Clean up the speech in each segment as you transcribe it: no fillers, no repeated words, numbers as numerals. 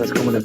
sabes cómo le...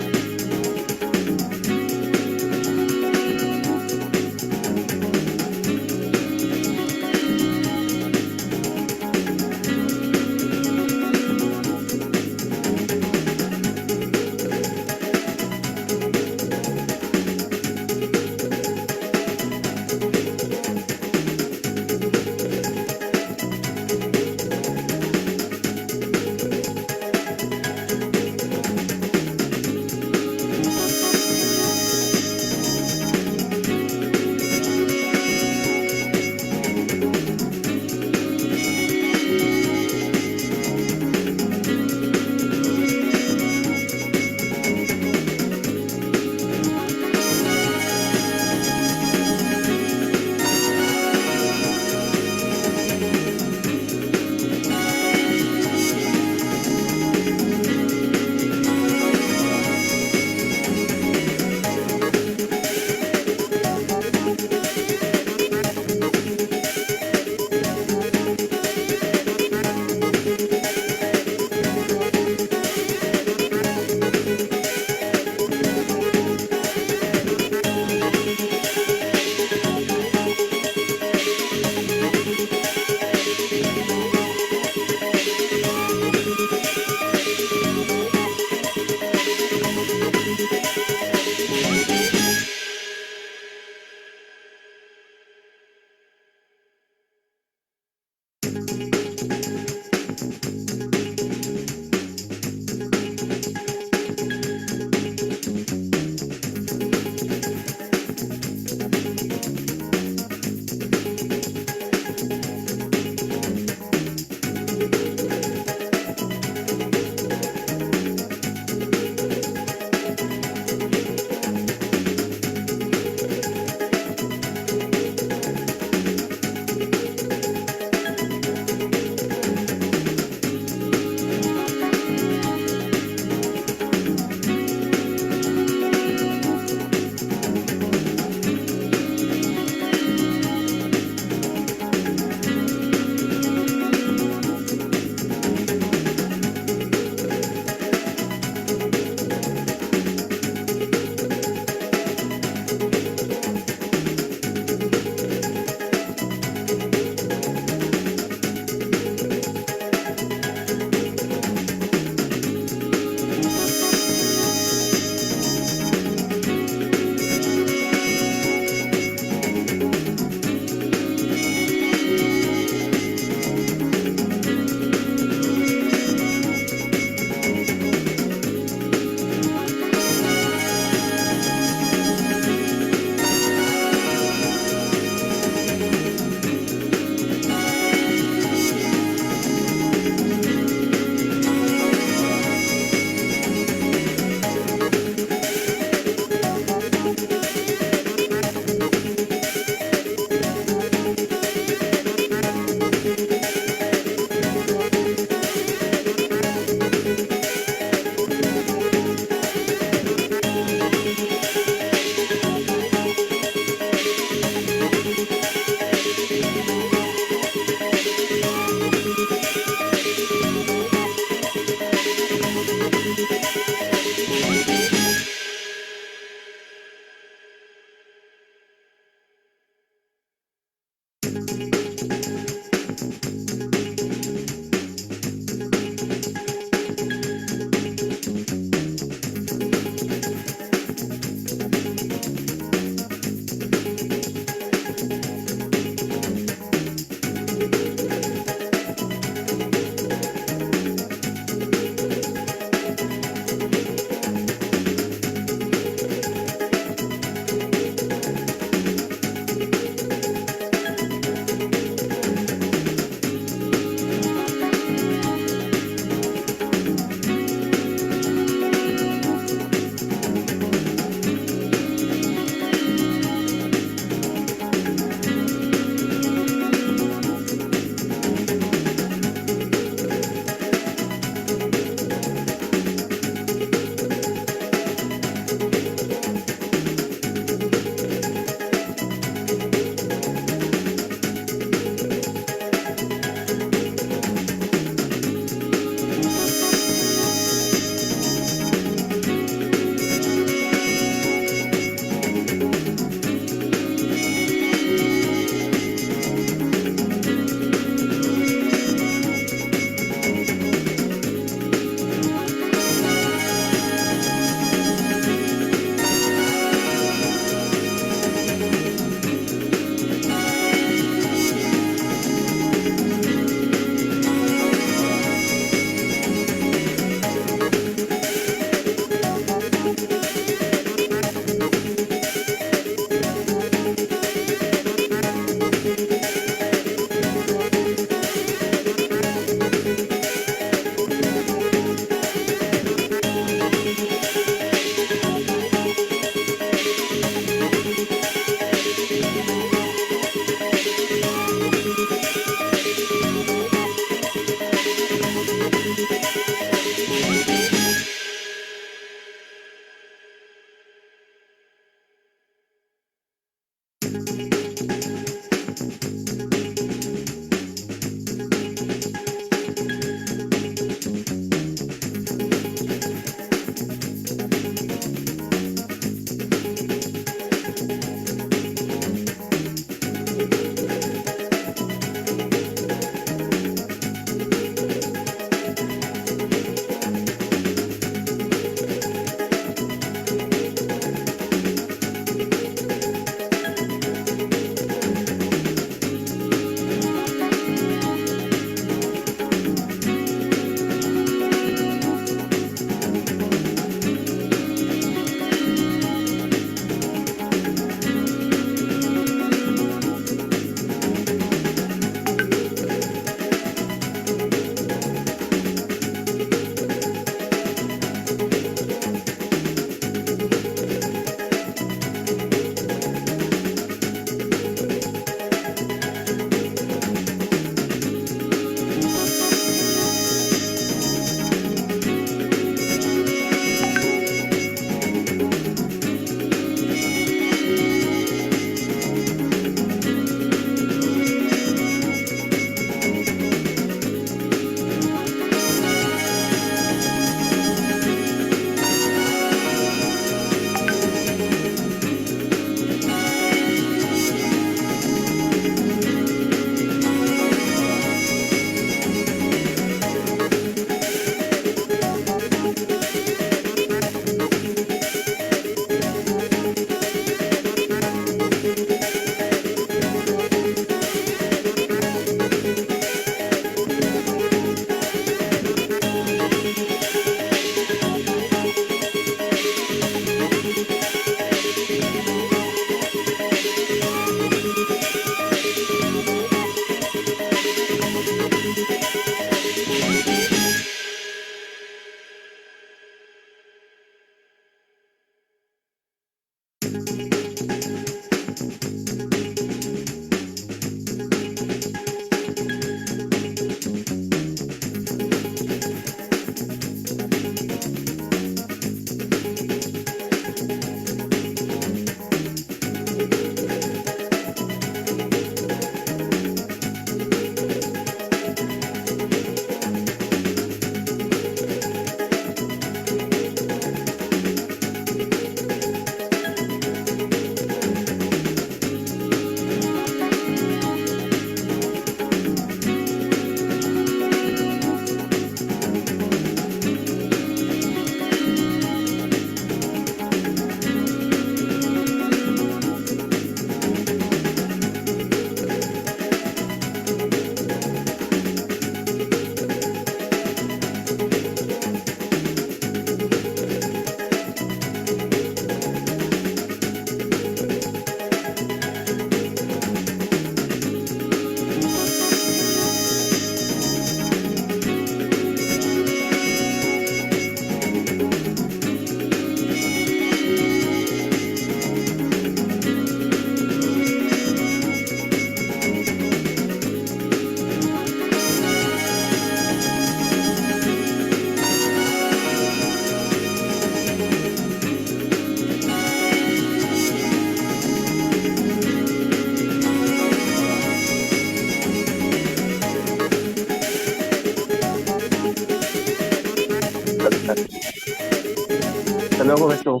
Hasta luego, Beto.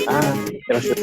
Ah, gracias.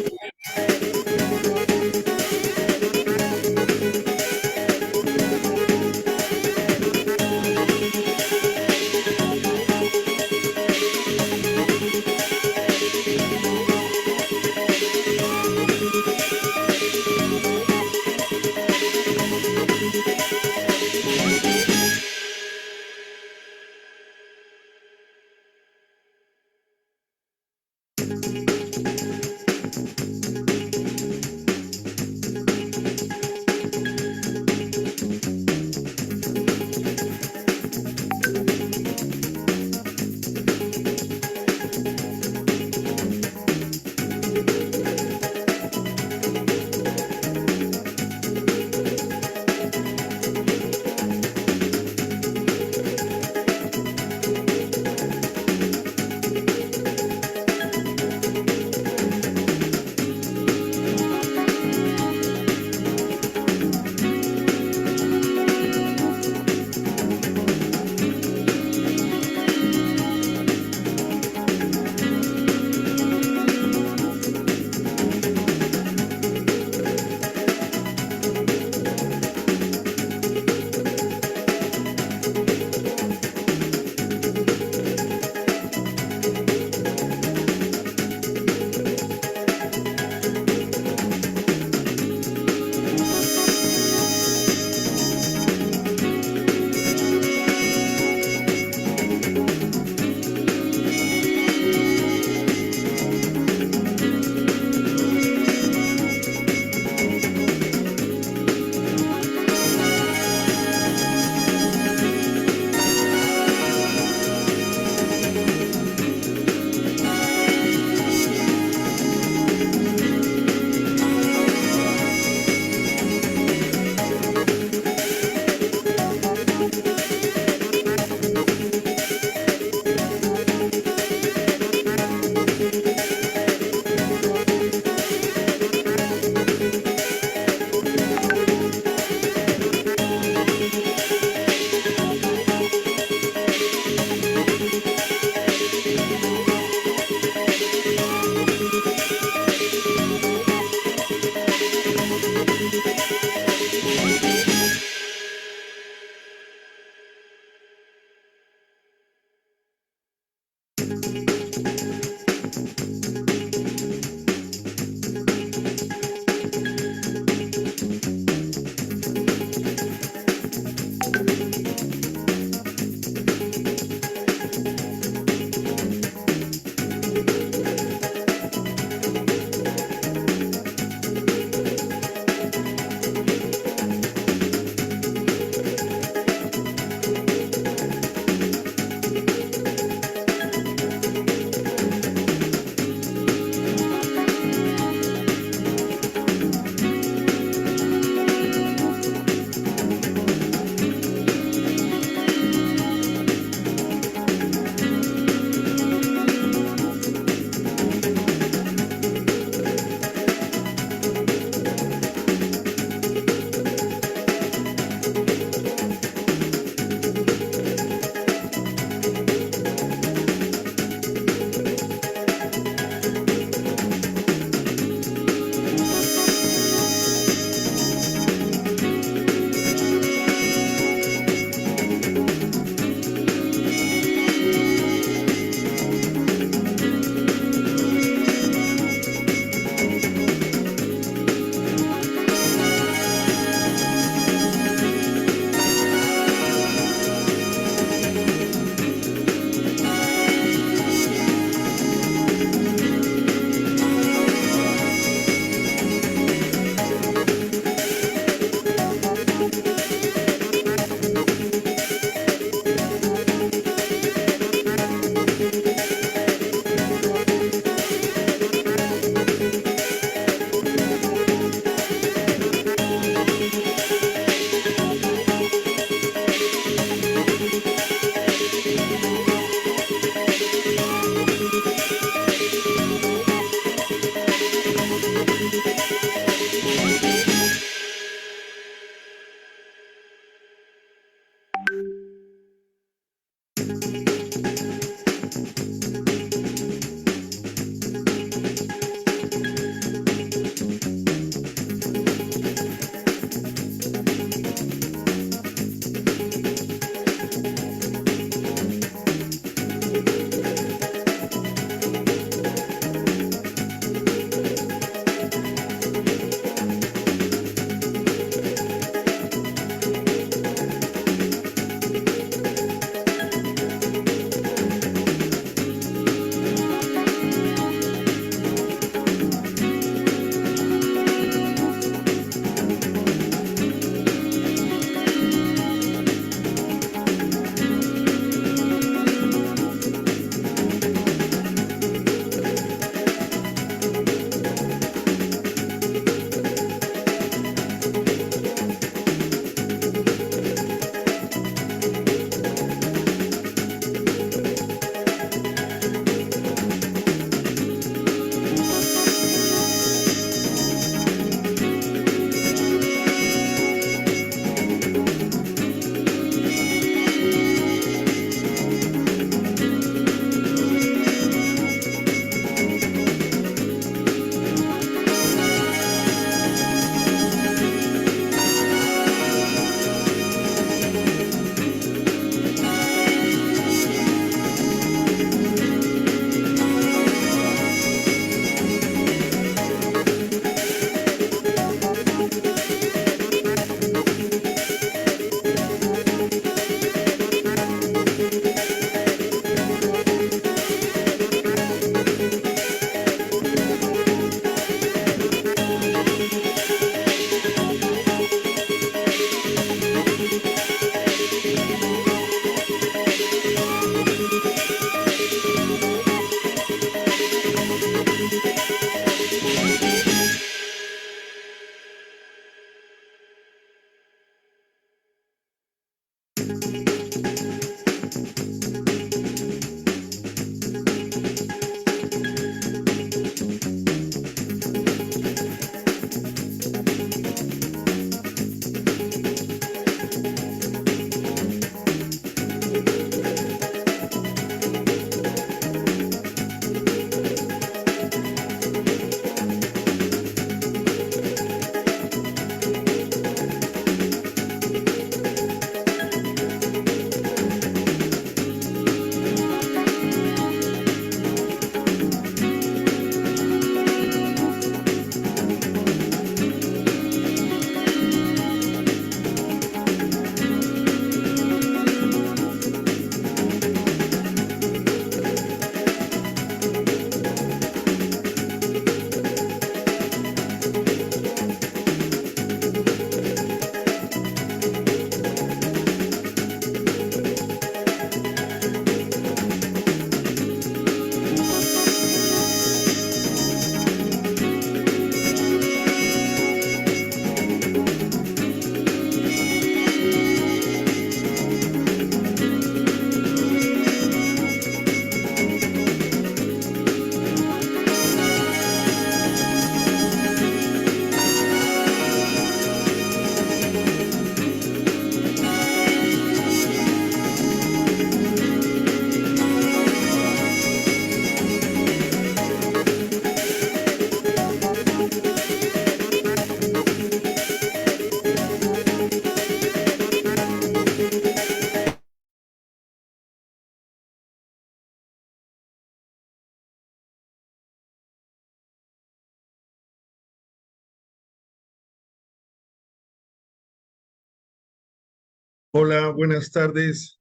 Hola, buenas tardes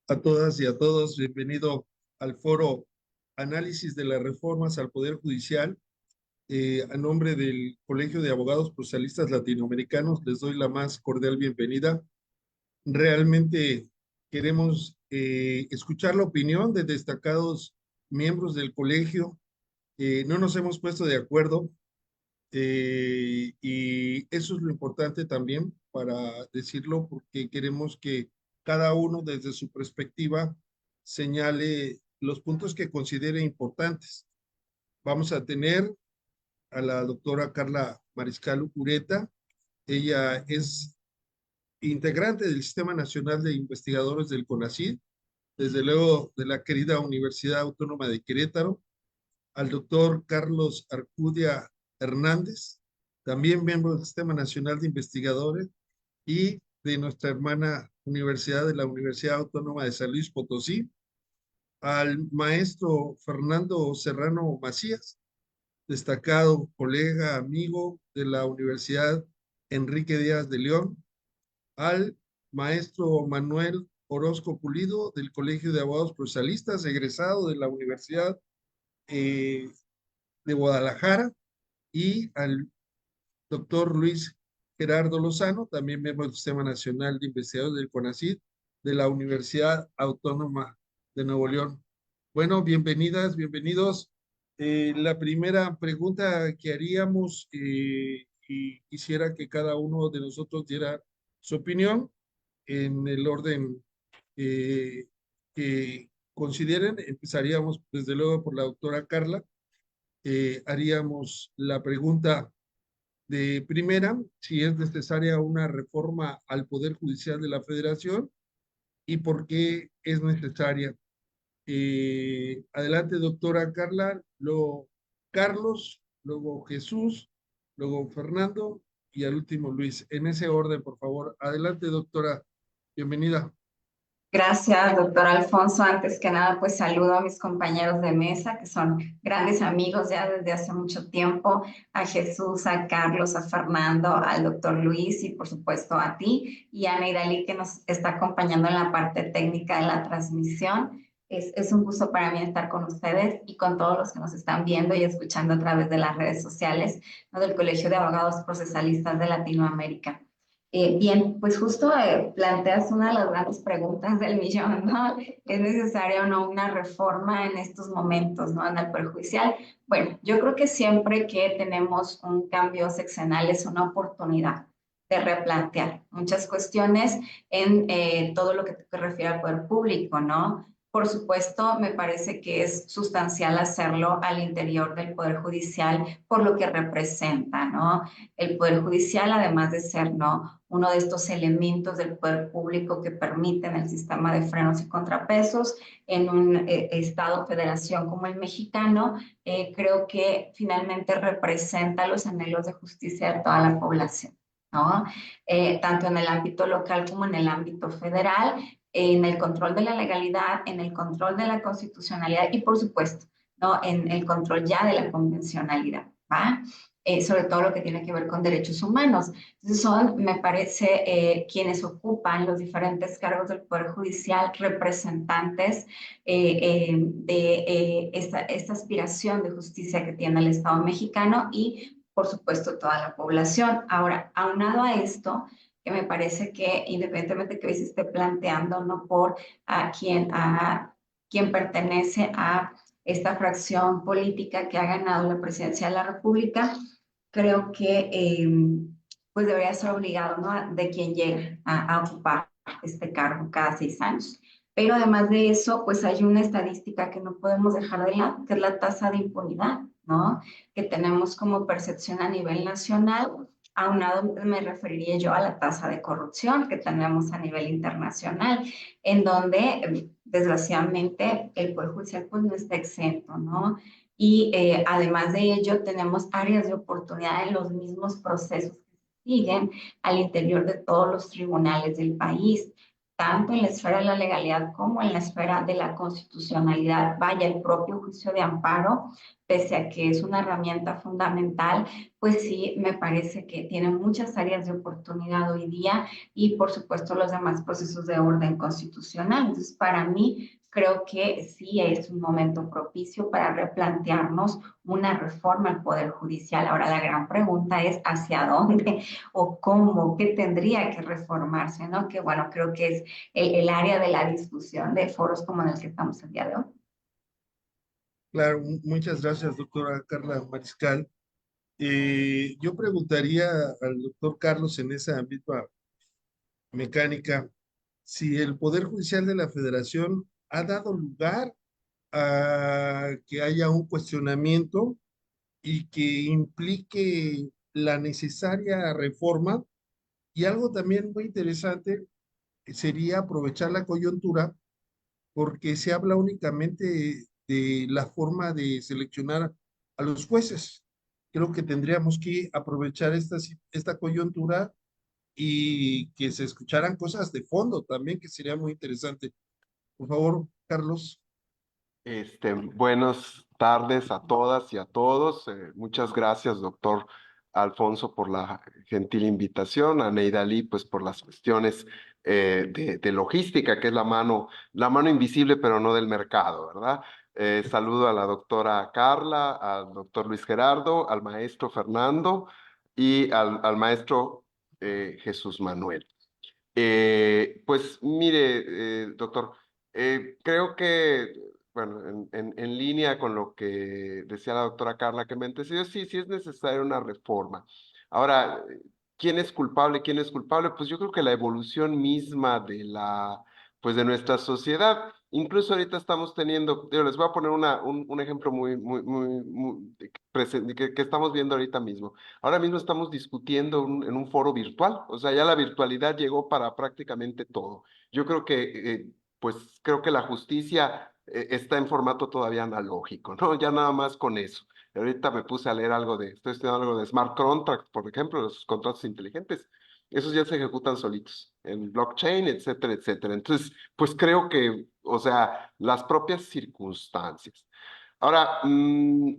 a todas y a todos. Bienvenido al foro Análisis de las Reformas al Poder Judicial. A nombre del Colegio de Abogados Procesalistas Latinoamericanos, les doy la más cordial bienvenida. Realmente queremos escuchar la opinión de destacados miembros del colegio. No nos hemos puesto de acuerdo y eso es lo importante también para decirlo, porque queremos que cada uno desde su perspectiva señale los puntos que considere importantes. Vamos a tener a la doctora Carla Mariscal Ureta. Ella es integrante del Sistema Nacional de Investigadores del CONACYT, desde luego de la querida Universidad Autónoma de Querétaro, al doctor Carlos Arcudia Hernández, también miembro del Sistema Nacional de Investigadores, y de nuestra hermana universidad de la Universidad Autónoma de San Luis Potosí, al maestro Fernando Serrano Macías, destacado colega, amigo de la Universidad Enrique Díaz de León, al maestro Manuel Orozco Pulido del Colegio de Abogados Procesalistas, egresado de la Universidad eh, de Guadalajara, y al doctor Luis Gerardo Lozano, también miembro del Sistema Nacional de Investigadores del CONACYT, de la Universidad Autónoma de Nuevo León. Bueno, bienvenidas, bienvenidos. La primera pregunta que haríamos, y quisiera que cada uno de nosotros diera su opinión en el orden que consideren. Empezaríamos desde luego por la doctora Carla. Haríamos la pregunta de primera, si es necesaria una reforma al Poder Judicial de la Federación y por qué es necesaria. Adelante, doctora Carla, luego Carlos, luego Jesús, luego Fernando y al último Luis. En ese orden, por favor. Adelante, doctora. Bienvenida. Gracias, doctor Alfonso. Antes que nada, pues saludo a mis compañeros de mesa, que son grandes amigos ya desde hace mucho tiempo, a Jesús, a Carlos, a Fernando, al doctor Luis y por supuesto a ti y a Neidali, que nos está acompañando en la parte técnica de la transmisión. Es un gusto para mí estar con ustedes y con todos los que nos están viendo y escuchando a través de las redes sociales, ¿no?, del Colegio de Abogados Procesalistas de Latinoamérica. Bien, pues justo planteas una de las grandes preguntas del millón, ¿no? ¿Es necesaria o no una reforma en estos momentos, ¿no?, en el Poder Judicial? Bueno, yo creo que siempre que tenemos un cambio sexenal es una oportunidad de replantear muchas cuestiones en todo lo que te refiere al poder público, ¿no? Por supuesto, me parece que es sustancial hacerlo al interior del Poder Judicial por lo que representa, ¿no? El Poder Judicial, además de ser, ¿no?, uno de estos elementos del poder público que permiten el sistema de frenos y contrapesos en un Estado federación como el mexicano, creo que finalmente representa los anhelos de justicia de toda la población, ¿no? Tanto en el ámbito local como en el ámbito federal, en el control de la legalidad, en el control de la constitucionalidad y, por supuesto, ¿no?, en el control ya de la convencionalidad, ¿va? Sobre todo lo que tiene que ver con derechos humanos. Entonces son, me parece, quienes ocupan los diferentes cargos del Poder Judicial, representantes de esta aspiración de justicia que tiene el Estado mexicano y, por supuesto, toda la población. Ahora, aunado a esto, que me parece que independientemente que hoy se esté planteando, no por quien pertenece a esta fracción política que ha ganado la presidencia de la República, creo que pues debería ser obligado, ¿no?, de quien llegue a ocupar este cargo cada 6 años. Pero además de eso, pues hay una estadística que no podemos dejar de lado, que es la tasa de impunidad, ¿no?, que tenemos como percepción a nivel nacional. Aunado me referiría yo a la tasa de corrupción que tenemos a nivel internacional, en donde desgraciadamente el Poder Judicial pues no está exento, ¿no? Y además de ello tenemos áreas de oportunidad en los mismos procesos que siguen al interior de todos los tribunales del país. tanto en la esfera de la legalidad como en la esfera de la constitucionalidad. Vaya, el propio juicio de amparo, pese a que es una herramienta fundamental, pues sí, me parece que tiene muchas áreas de oportunidad hoy día y por supuesto los demás procesos de orden constitucional. Entonces, para mí, creo que sí es un momento propicio para replantearnos una reforma al Poder Judicial. Ahora, la gran pregunta es ¿hacia dónde o cómo? ¿Qué tendría que reformarse? ¿No? Que bueno, creo que es el área de la discusión de foros como en el que estamos el día de hoy. Claro, muchas gracias, doctora Carla Mariscal. Yo preguntaría al doctor Carlos en esa misma mecánica si el Poder Judicial de la Federación ha dado lugar a que haya un cuestionamiento y que implique la necesaria reforma. Y algo también muy interesante sería aprovechar la coyuntura porque se habla únicamente de la forma de seleccionar a los jueces. Creo que tendríamos que aprovechar esta coyuntura y que se escucharan cosas de fondo también, que sería muy interesante. Por favor, Carlos. Buenas tardes a todas y a todos. Muchas gracias, doctor Alfonso, por la gentil invitación, a Neidalí, pues por las cuestiones de logística, que es la mano invisible, pero no del mercado, ¿verdad? Saludo a la doctora Carla, al doctor Luis Gerardo, al maestro Fernando y al maestro Jesús Manuel. Pues mire, doctor, creo que, bueno, en línea con lo que decía la doctora Carla que me antecedió, sí, sí es necesaria una reforma. Ahora, ¿quién es culpable? ¿Quién es culpable? Pues yo creo que la evolución misma pues de nuestra sociedad. Incluso ahorita estamos teniendo, les voy a poner un ejemplo muy presente, que estamos viendo ahorita mismo. Ahora mismo estamos discutiendo en un foro virtual, o sea, ya la virtualidad llegó para prácticamente todo. Yo creo pues creo que la justicia está en formato todavía analógico, ¿no? Ya nada más con eso. Ahorita me puse a leer estoy estudiando algo de smart contracts, por ejemplo, los contratos inteligentes. Esos ya se ejecutan solitos en blockchain, etcétera, etcétera. Entonces, pues creo que, o sea, las propias circunstancias. Ahora,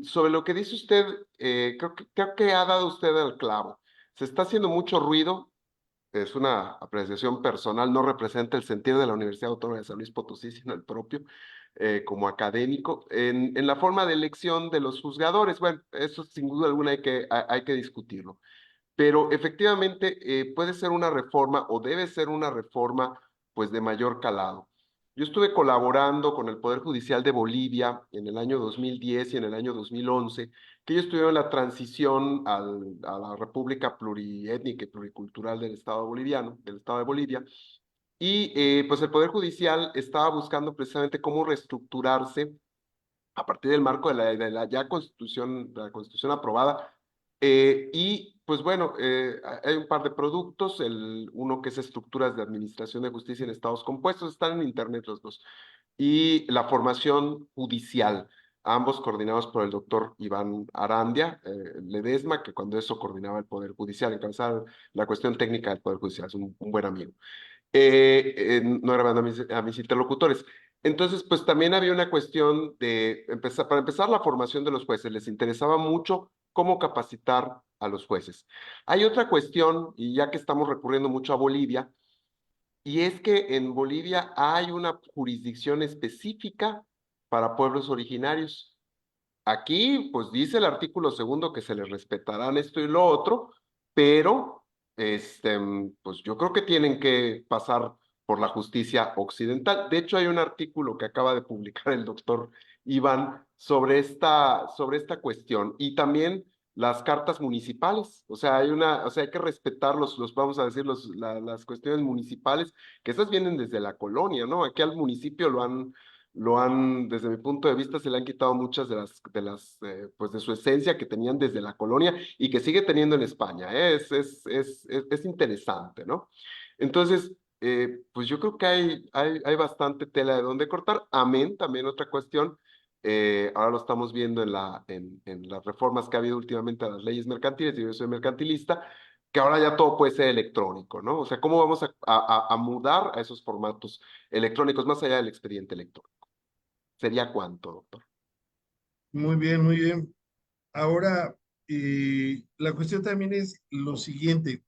sobre lo que dice usted, creo que ha dado usted el clavo. Se está haciendo mucho ruido, es una apreciación personal, no representa el sentido de la Universidad Autónoma de San Luis Potosí, sino el propio, como académico, en la forma de elección de los juzgadores. Bueno, eso sin duda alguna hay que discutirlo. Pero efectivamente puede ser una reforma o debe ser una reforma pues de mayor calado. Yo estuve colaborando con el Poder Judicial de Bolivia en el año 2010 y en el año 2011, que ellos tuvieron la transición a la República Pluriétnica y Pluricultural del Estado boliviano, del Estado de Bolivia, y pues el Poder Judicial estaba buscando precisamente cómo reestructurarse a partir del marco de la ya constitución, de la constitución aprobada. Y pues bueno, hay un par de productos, uno que es estructuras de administración de justicia en estados compuestos, están en internet los dos, y la formación judicial, ambos coordinados por el doctor Iván Arandia Ledesma, que cuando eso coordinaba el Poder Judicial, encabezaba la cuestión técnica del Poder Judicial, es un buen amigo. No grabando a mis interlocutores. Entonces, pues también había una cuestión para empezar la formación de los jueces, les interesaba mucho cómo capacitar a los jueces. Hay otra cuestión, y ya que estamos recurriendo mucho a Bolivia, y es que en Bolivia hay una jurisdicción específica para pueblos originarios. Aquí, pues dice el artículo segundo que se les respetarán esto y lo otro, pero pues yo creo que tienen que pasar por la justicia occidental. De hecho, hay un artículo que acaba de publicar el doctor Iván sobre esta cuestión y también las cartas municipales. O sea, hay que respetar vamos a decir, las cuestiones municipales, que esas vienen desde la colonia, ¿no? Aquí al municipio desde mi punto de vista, se le han quitado muchas pues de su esencia que tenían desde la colonia y que sigue teniendo en España. Es interesante, ¿no? Entonces, pues yo creo que hay bastante tela de donde cortar. Amén, también otra cuestión. Ahora lo estamos viendo en las reformas que ha habido últimamente a las leyes mercantiles, y yo soy mercantilista, que ahora ya todo puede ser electrónico, ¿no? O sea, ¿cómo vamos a mudar a esos formatos electrónicos más allá del expediente electrónico? ¿Sería cuánto, doctor? Muy bien, muy bien. Ahora, la cuestión también es lo siguiente.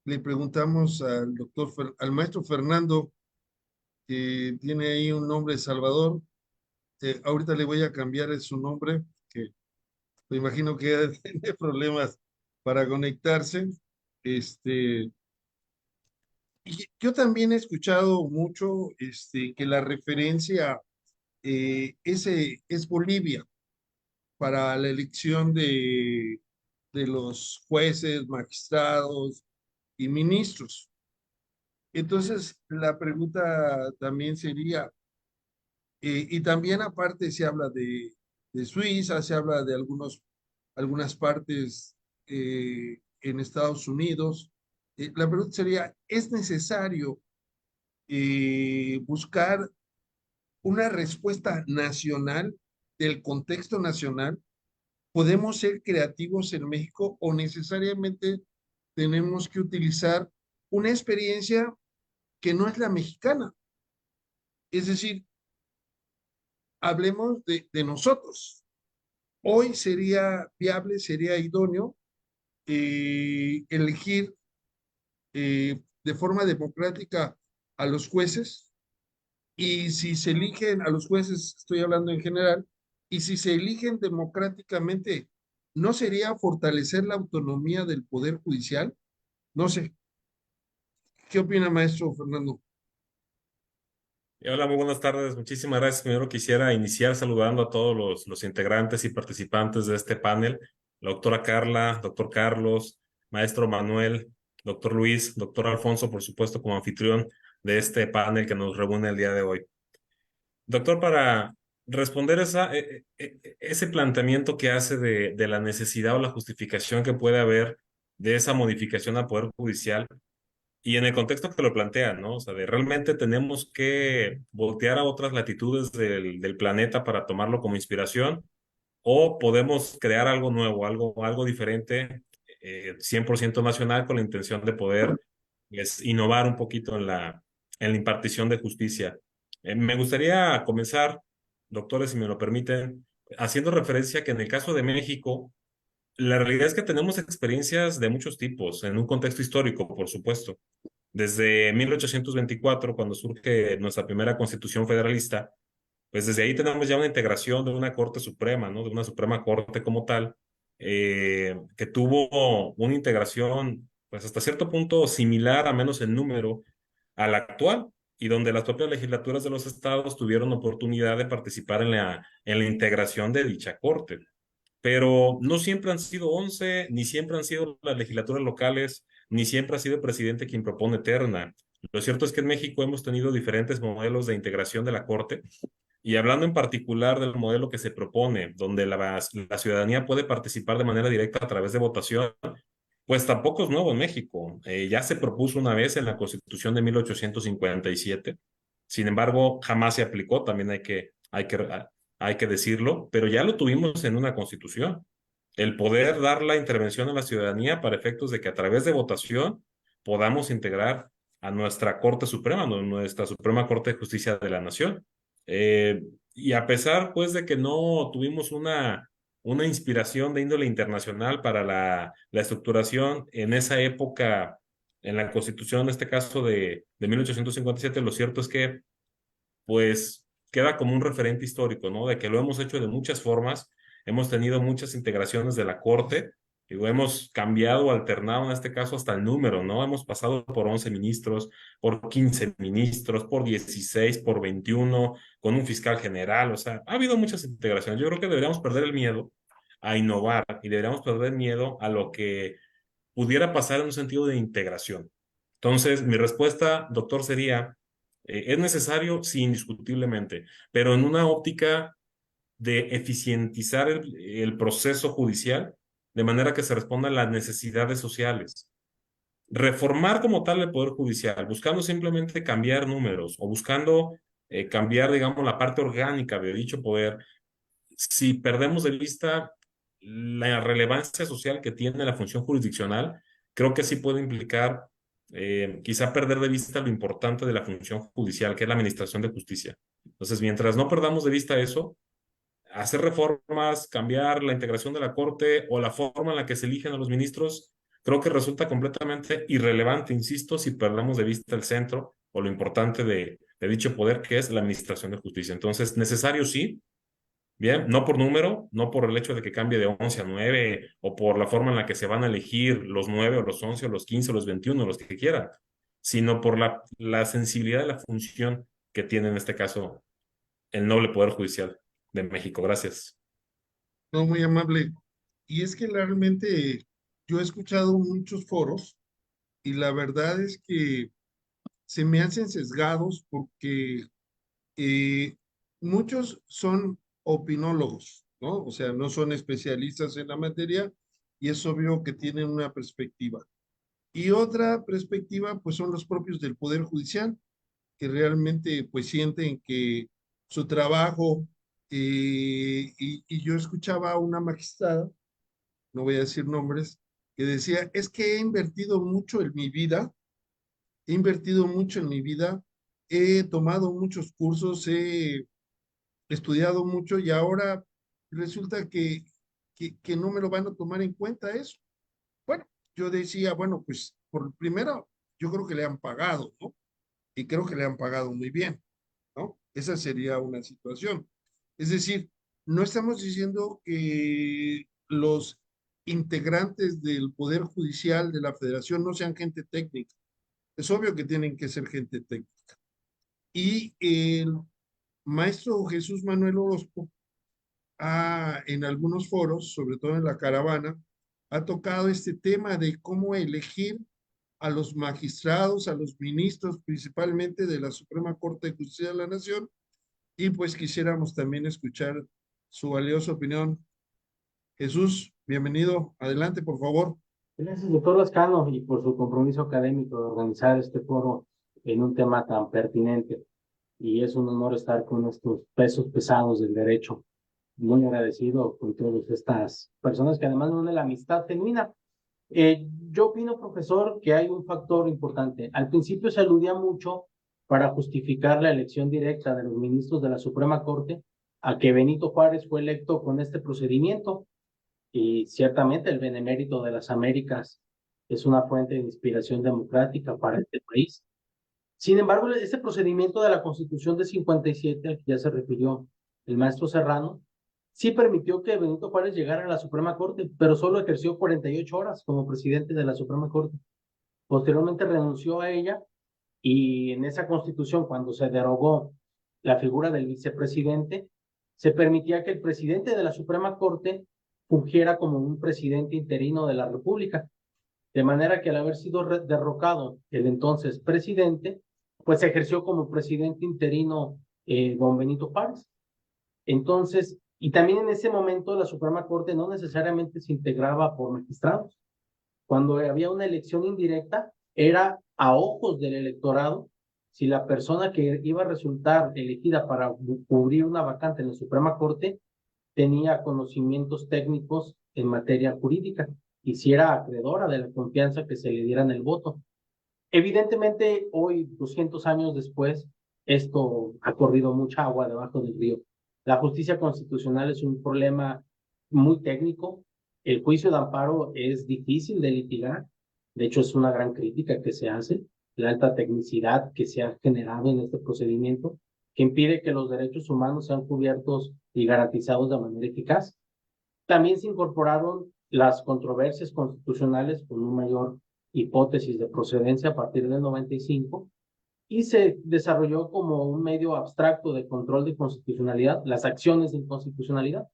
Le preguntamos al maestro Fernando, que tiene ahí un nombre Salvador. Ahorita le voy a cambiar su nombre, que me imagino que tiene problemas para conectarse. Este, y yo también he escuchado mucho que la referencia es Bolivia para la elección de los jueces, magistrados y ministros. Entonces, la pregunta también sería, y también aparte se habla de Suiza, se habla de algunas partes en Estados Unidos. La pregunta sería, ¿es necesario buscar una respuesta nacional del contexto nacional? ¿Podemos ser creativos en México o necesariamente tenemos que utilizar una experiencia que no es la mexicana? Es decir, hablemos de nosotros. Hoy sería viable, sería idóneo elegir de forma democrática a los jueces, y si se eligen a los jueces, estoy hablando en general, y si se eligen democráticamente, ¿no sería fortalecer la autonomía del Poder Judicial? No sé. ¿Qué opina, maestro Fernando? Hola, muy buenas tardes. Muchísimas gracias. Primero quisiera iniciar saludando a todos los integrantes y participantes de este panel. La doctora Carla, doctor Carlos, maestro Manuel, doctor Luis, doctor Alfonso, por supuesto, como anfitrión de este panel que nos reúne el día de hoy. Doctor, para responder ese planteamiento que hace de la necesidad o la justificación que puede haber de esa modificación al Poder Judicial, y en el contexto que lo plantean, ¿no? O sea, de realmente tenemos que voltear a otras latitudes del planeta para tomarlo como inspiración, o podemos crear algo nuevo, algo diferente, 100% nacional, con la intención de poder innovar un poquito en la impartición de justicia. Me gustaría comenzar, doctores, si me lo permiten, haciendo referencia que en el caso de México, la realidad es que tenemos experiencias de muchos tipos, en un contexto histórico, por supuesto. Desde 1824, cuando surge nuestra primera constitución federalista, pues desde ahí tenemos ya una integración de una Corte Suprema, ¿no? De una Suprema Corte como tal, que tuvo una integración, pues hasta cierto punto similar, a menos en número, a la actual, y donde las propias legislaturas de los estados tuvieron oportunidad de participar en la integración de dicha Corte. Pero no siempre han sido 11, ni siempre han sido las legislaturas locales, ni siempre ha sido el presidente quien propone terna. Lo cierto es que en México hemos tenido diferentes modelos de integración de la Corte, y hablando en particular del modelo que se propone, donde la ciudadanía puede participar de manera directa a través de votación, pues tampoco es nuevo en México. Ya se propuso una vez en la Constitución de 1857. Sin embargo, jamás se aplicó, también hay que decirlo, pero ya lo tuvimos en una Constitución. El poder dar la intervención a la ciudadanía para efectos de que a través de votación podamos integrar a nuestra Corte Suprema, nuestra Suprema Corte de Justicia de la Nación. Eh, y a pesar, pues, de que no tuvimos una inspiración de índole internacional para la estructuración en esa época, en la Constitución, en este caso de 1857, lo cierto es que, pues, queda como un referente histórico, ¿no? De que lo hemos hecho de muchas formas, hemos tenido muchas integraciones de la Corte, y lo hemos cambiado, alternado en este caso hasta el número, ¿no? Hemos pasado por 11 ministros, por 15 ministros, por 16, por 21, con un fiscal general, o sea, ha habido muchas integraciones. Yo creo que deberíamos perder el miedo a innovar, y deberíamos perder el miedo a lo que pudiera pasar en un sentido de integración. Entonces, mi respuesta, doctor, sería, es necesario, sí, indiscutiblemente, pero en una óptica de eficientizar el proceso judicial de manera que se responda a las necesidades sociales. Reformar como tal el Poder Judicial, buscando simplemente cambiar números o buscando cambiar, digamos, la parte orgánica de dicho poder, si perdemos de vista la relevancia social que tiene la función jurisdiccional, creo que sí puede implicar quizá perder de vista lo importante de la función judicial, que es la administración de justicia. Entonces, mientras no perdamos de vista eso, hacer reformas, cambiar la integración de la Corte o la forma en la que se eligen a los ministros, creo que resulta completamente irrelevante, insisto, si perdemos de vista el centro o lo importante de dicho poder, que es la administración de justicia. Entonces, necesario sí, bien, no por número, no por el hecho de que cambie de 11 a 9 o por la forma en la que se van a elegir los 9 o los 11 o los 15 o los 21, los que quieran, sino por la sensibilidad de la función que tiene en este caso el noble Poder Judicial de México. Gracias. No, muy amable. Y es que realmente yo he escuchado muchos foros y la verdad es que se me hacen sesgados porque eh, muchos son opinólogos, ¿no? O sea, no son especialistas en la materia y es obvio que tienen una perspectiva. Y otra perspectiva, pues son los propios del Poder Judicial, que realmente pues sienten que su trabajo, y yo escuchaba a una magistrada, no voy a decir nombres, que decía, es que he invertido mucho en mi vida, he invertido mucho en mi vida, he tomado muchos cursos, he estudiado mucho y ahora resulta que no me lo van a tomar en cuenta eso. Bueno, yo decía, bueno, pues por primero, yo creo que le han pagado, ¿no? Y creo que le han pagado muy bien, ¿no? Esa sería una situación. Es decir, no estamos diciendo que los integrantes del Poder Judicial de la Federación no sean gente técnica. Es obvio que tienen que ser gente técnica. Y el maestro Jesús Manuel Orozco en algunos foros, sobre todo en la caravana, ha tocado este tema de cómo elegir a los magistrados, a los ministros principalmente de la Suprema Corte de Justicia de la Nación, y pues quisiéramos también escuchar su valiosa opinión. Jesús, bienvenido. Adelante, por favor. Gracias, doctor Lascano, y por su compromiso académico de organizar este foro en un tema tan pertinente. Y es un honor estar con estos pesos pesados del derecho. Muy agradecido con todas estas personas que además nos une la amistad genuina. Yo opino, profesor, que hay un factor importante. Al principio se aludía mucho para justificar la elección directa de los ministros de la Suprema Corte a que Benito Juárez fue electo con este procedimiento. Y ciertamente el Benemérito de las Américas es una fuente de inspiración democrática para este país. Sin embargo, este procedimiento de la Constitución de 57, al que ya se refirió el maestro Serrano, sí permitió que Benito Juárez llegara a la Suprema Corte, pero solo ejerció 48 horas como presidente de la Suprema Corte. Posteriormente renunció a ella y en esa Constitución, cuando se derogó la figura del vicepresidente, se permitía que el presidente de la Suprema Corte fungiera como un presidente interino de la República, de manera que al haber sido derrocado el entonces presidente, pues ejerció como presidente interino don Benito Juárez. Entonces, y también en ese momento la Suprema Corte no necesariamente se integraba por magistrados. Cuando había una elección indirecta, era a ojos del electorado si la persona que iba a resultar elegida para cubrir una vacante en la Suprema Corte tenía conocimientos técnicos en materia jurídica y si era acreedora de la confianza que se le diera en el voto. Evidentemente, hoy, 200 años después, esto ha corrido mucha agua debajo del río. La justicia constitucional es un problema muy técnico. El juicio de amparo es difícil de litigar. De hecho, es una gran crítica que se hace, la alta tecnicidad que se ha generado en este procedimiento, que impide que los derechos humanos sean cubiertos y garantizados de manera eficaz. También se incorporaron las controversias constitucionales con una mayor hipótesis de procedencia a partir del 95 y se desarrolló como un medio abstracto de control de constitucionalidad, las acciones de inconstitucionalidad.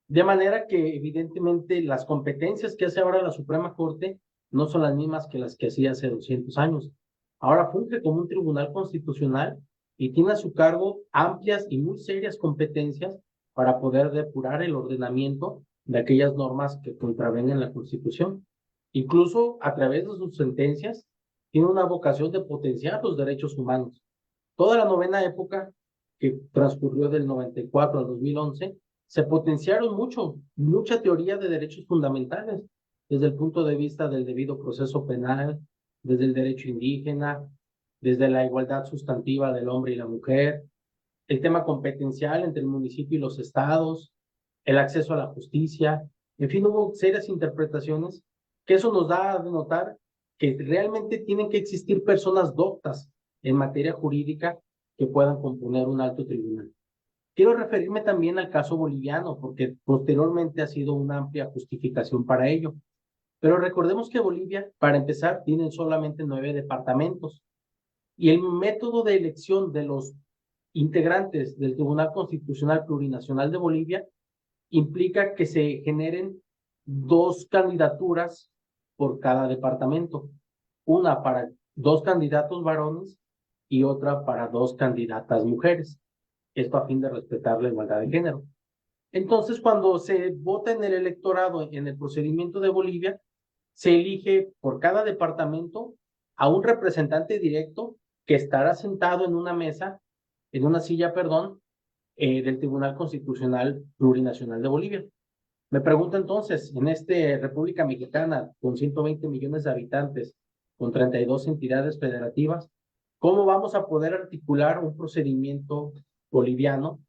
De manera que evidentemente las competencias que hace ahora la Suprema Corte no son las mismas que las que hacía hace 200 años. Ahora funge como un tribunal constitucional y tiene a su cargo amplias y muy serias competencias para poder depurar el ordenamiento de aquellas normas que contravengan la Constitución. Incluso a través de sus sentencias tiene una vocación de potenciar los derechos humanos. Toda la novena época que transcurrió del 94 al 2011 se potenciaron mucha teoría de derechos fundamentales. desde el punto de vista del debido proceso penal, desde el derecho indígena, desde la igualdad sustantiva del hombre y la mujer, el tema competencial entre el municipio y los estados, el acceso a la justicia, en fin, hubo serias interpretaciones que eso nos da a notar que realmente tienen que existir personas doctas en materia jurídica que puedan componer un alto tribunal. Quiero referirme también al caso boliviano, porque posteriormente ha sido una amplia justificación para ello. Pero recordemos que Bolivia, para empezar, tiene solamente 9 departamentos y el método de elección de los integrantes del Tribunal Constitucional Plurinacional de Bolivia implica que se generen 2 candidaturas por cada departamento, una para 2 candidatos varones y otra para 2 candidatas mujeres. Esto a fin de respetar la igualdad de género. Entonces, cuando se vota en el electorado, en el procedimiento de Bolivia, se elige por cada departamento a un representante directo que estará sentado en una mesa, en una silla, perdón, del Tribunal Constitucional Plurinacional de Bolivia. Me pregunto entonces, en esta República Mexicana, con 120 millones de habitantes, con 32 entidades federativas, ¿cómo vamos a poder articular un procedimiento boliviano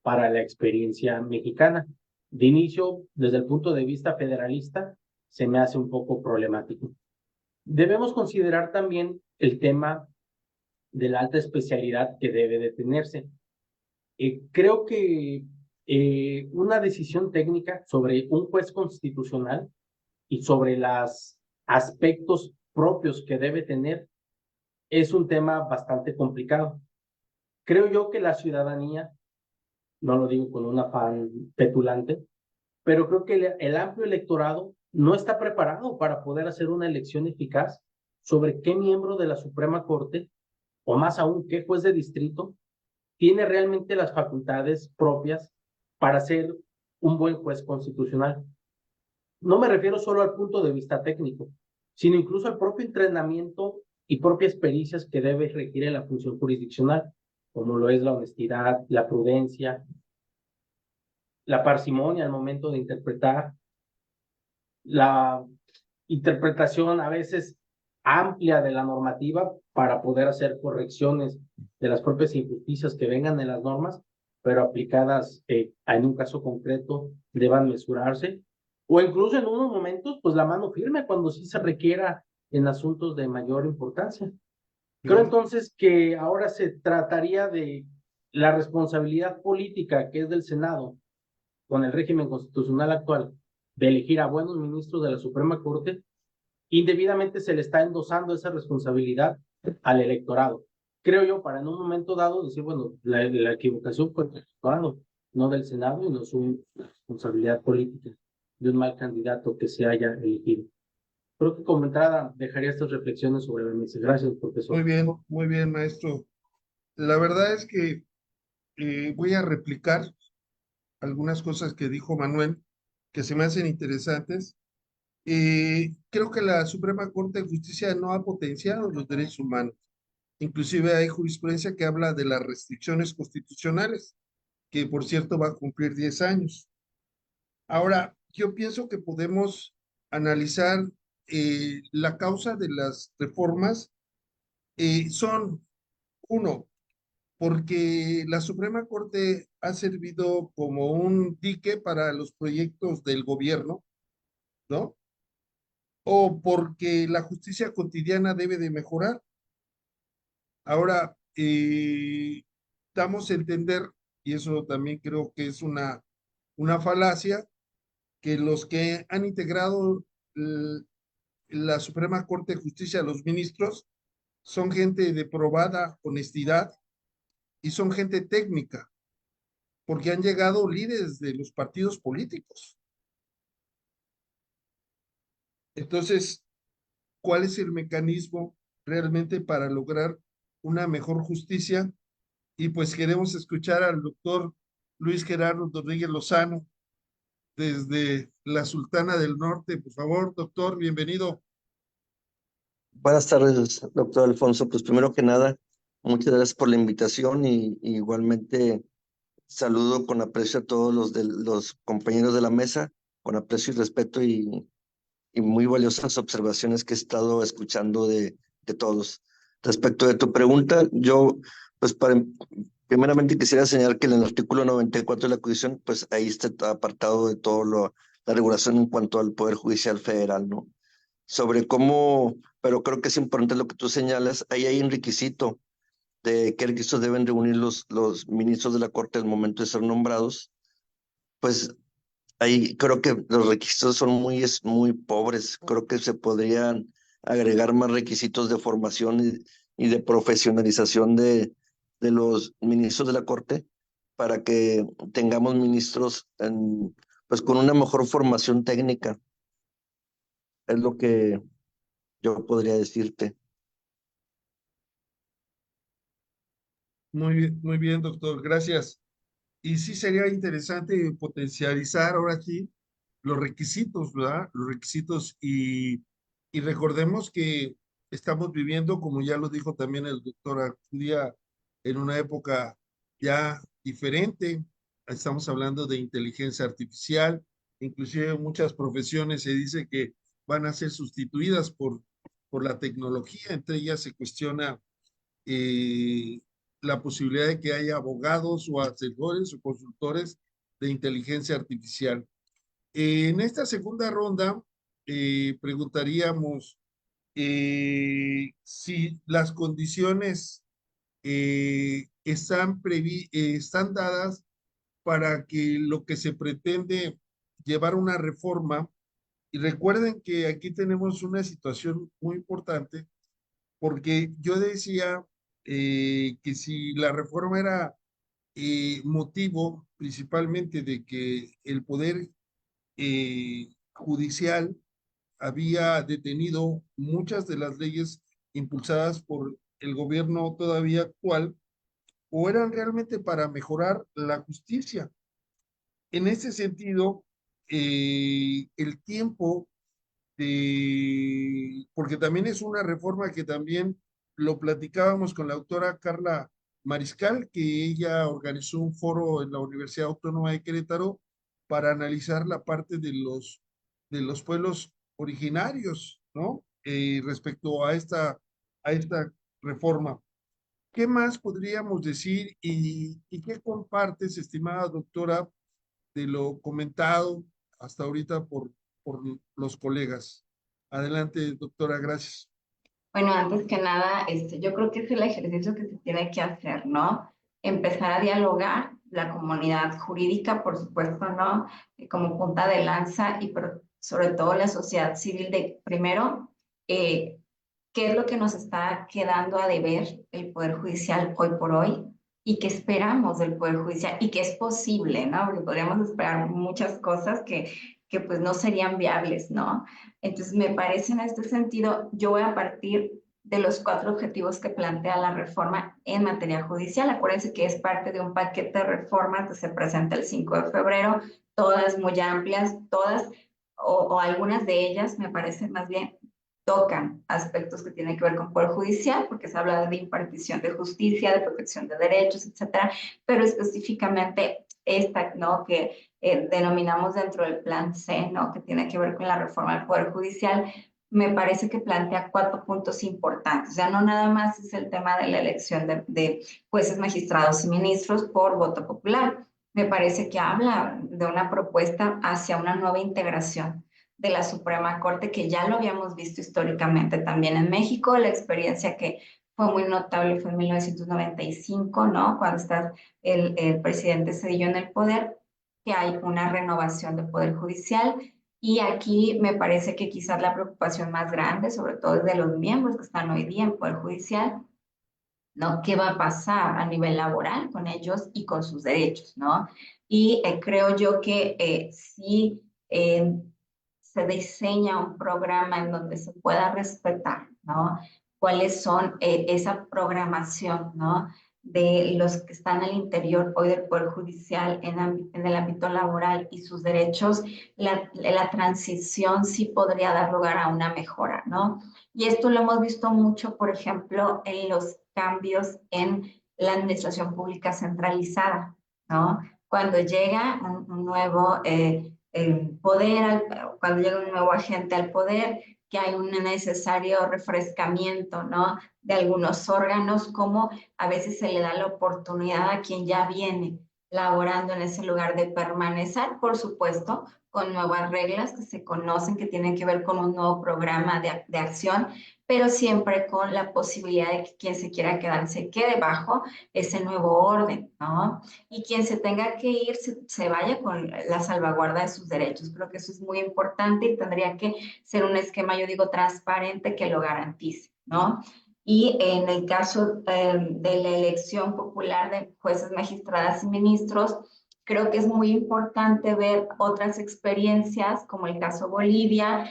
para la experiencia mexicana? De inicio, desde el punto de vista federalista, se me hace un poco problemático. Debemos considerar también el tema de la alta especialidad que debe de tenerse. Creo que una decisión técnica sobre un juez constitucional y sobre los aspectos propios que debe tener es un tema bastante complicado. Creo yo que la ciudadanía, no lo digo con un afán petulante, pero creo que el amplio electorado no está preparado para poder hacer una elección eficaz sobre qué miembro de la Suprema Corte, o más aún, qué juez de distrito, tiene realmente las facultades propias para ser un buen juez constitucional. No me refiero solo al punto de vista técnico, sino incluso al propio entrenamiento y propias pericias que debe requerir la función jurisdiccional, como lo es la honestidad, la prudencia, la parsimonia al momento de interpretar, la interpretación a veces amplia de la normativa para poder hacer correcciones de las propias injusticias que vengan en las normas, pero aplicadas en un caso concreto deban mesurarse, o incluso en unos momentos, pues la mano firme cuando sí se requiera en asuntos de mayor importancia. Creo entonces que ahora se trataría de la responsabilidad política que es del Senado con el régimen constitucional actual de elegir a buenos ministros de la Suprema Corte. Indebidamente se le está endosando esa responsabilidad al electorado. Creo yo, para en un momento dado decir, bueno, la equivocación fue del electorado, no del Senado, y no es una responsabilidad política de un mal candidato que se haya elegido. Creo que como entrada dejaría estas reflexiones sobre la mesa. Gracias, profesor. Muy bien, maestro. La verdad es que voy a replicar algunas cosas que dijo Manuel, que se me hacen interesantes. Creo que la Suprema Corte de Justicia no ha potenciado los derechos humanos. Inclusive hay jurisprudencia que habla de las restricciones constitucionales, que por cierto va a cumplir 10 años. Ahora, yo pienso que podemos analizar la causa de las reformas. Son, uno, porque la Suprema Corte ha servido como un dique para los proyectos del gobierno, ¿no? O porque la justicia cotidiana debe de mejorar. Ahora, damos a entender, y eso también creo que es una falacia, que los que han integrado la Suprema Corte de Justicia, los ministros, son gente de probada honestidad y son gente técnica, porque han llegado líderes de los partidos políticos. Entonces, ¿cuál es el mecanismo realmente para lograr una mejor justicia? Y pues queremos escuchar al doctor Luis Gerardo Rodríguez Lozano desde la Sultana del Norte. Por favor, doctor, bienvenido. Buenas tardes, doctor Alfonso. Pues primero que nada, muchas gracias por la invitación y igualmente saludo con aprecio a todos los compañeros de la mesa, con aprecio y respeto y y muy valiosas observaciones que he estado escuchando de todos. Respecto de tu pregunta, yo, pues primeramente quisiera señalar que en el artículo 94 de la Constitución, pues ahí está apartado de todo la regulación en cuanto al Poder Judicial Federal, ¿no? Sobre cómo, pero creo que es importante lo que tú señalas, ahí hay un requisito de qué requisitos deben reunir los ministros de la Corte al momento de ser nombrados. Pues ahí creo que los requisitos son muy pobres. Creo que se podrían agregar más requisitos de formación y de profesionalización de los ministros de la Corte para que tengamos ministros pues con una mejor formación técnica. Es lo que yo podría decirte. Muy bien, doctor, gracias. Y sí sería interesante potencializar ahora sí los requisitos, ¿verdad? Los requisitos y recordemos que estamos viviendo, como ya lo dijo también el doctor Acudia, en una época ya diferente. Estamos hablando de inteligencia artificial, inclusive en muchas profesiones se dice que van a ser sustituidas por la tecnología, entre ellas se cuestiona la posibilidad de que haya abogados o asesores o consultores de inteligencia artificial. En esta segunda ronda, preguntaríamos si las condiciones están dadas para que lo que se pretende llevar una reforma, y recuerden que aquí tenemos una situación muy importante, porque yo decía que si la reforma era motivo principalmente de que el poder judicial había detenido muchas de las leyes impulsadas por el gobierno todavía actual, o eran realmente para mejorar la justicia. En ese sentido, el tiempo porque también es una reforma que también lo platicábamos con la autora Carla Mariscal, que ella organizó un foro en la Universidad Autónoma de Querétaro para analizar la parte de los pueblos originarios, ¿no? Respecto a esta reforma. ¿Qué más podríamos decir y qué compartes, estimada doctora, de lo comentado hasta ahorita por los colegas? Adelante, doctora, gracias. Bueno, antes que nada, yo creo que es el ejercicio que se tiene que hacer, ¿no? Empezar a dialogar, la comunidad jurídica, por supuesto, ¿no? Como punta de lanza y sobre todo la sociedad civil de, primero, qué es lo que nos está quedando a deber el Poder Judicial hoy por hoy y qué esperamos del Poder Judicial y qué es posible, ¿no? Porque podríamos esperar muchas cosas que pues no serían viables, ¿no? Entonces, me parece en este sentido, yo voy a partir de los 4 objetivos que plantea la reforma en materia judicial. Acuérdense que es parte de un paquete de reformas que se presenta el 5 de febrero, todas muy amplias, todas o algunas de ellas, me parece más bien, tocan aspectos que tienen que ver con Poder Judicial, porque se habla de impartición de justicia, de protección de derechos, etcétera, pero específicamente esta, ¿no? Que denominamos dentro del plan C, ¿no? Que tiene que ver con la reforma del Poder Judicial, me parece que plantea 4 puntos importantes. O sea, no nada más es el tema de la elección de jueces, magistrados y ministros por voto popular. Me parece que habla de una propuesta hacia una nueva integración de la Suprema Corte, que ya lo habíamos visto históricamente también en México. La experiencia que fue muy notable fue en 1995, ¿no? Cuando está el presidente Zedillo en el poder, que hay una renovación del Poder Judicial. Y aquí me parece que quizás la preocupación más grande, sobre todo es de los miembros que están hoy día en Poder Judicial, ¿no? ¿Qué va a pasar a nivel laboral con ellos y con sus derechos, ¿no? Y creo yo que sí se diseña un programa en donde se pueda respetar, ¿no? Cuáles son esa programación, ¿no? De los que están al interior hoy del Poder Judicial en el ámbito laboral y sus derechos, la transición sí podría dar lugar a una mejora, ¿no? Y esto lo hemos visto mucho, por ejemplo, en los cambios en la administración pública centralizada, ¿no? Cuando llega un nuevo poder, cuando llega un nuevo agente al poder, que hay un necesario refrescamiento, ¿no? De algunos órganos, como a veces se le da la oportunidad a quien ya viene laborando en ese lugar de permanecer, por supuesto, con nuevas reglas que se conocen, que tienen que ver con un nuevo programa de acción, pero siempre con la posibilidad de que quien se quiera quedar se quede bajo ese nuevo orden, ¿no? Y quien se tenga que ir se vaya con la salvaguarda de sus derechos. Creo que eso es muy importante y tendría que ser un esquema, yo digo, transparente que lo garantice, ¿no? Y en el caso de la elección popular de jueces, magistradas y ministros, creo que es muy importante ver otras experiencias, como el caso Bolivia,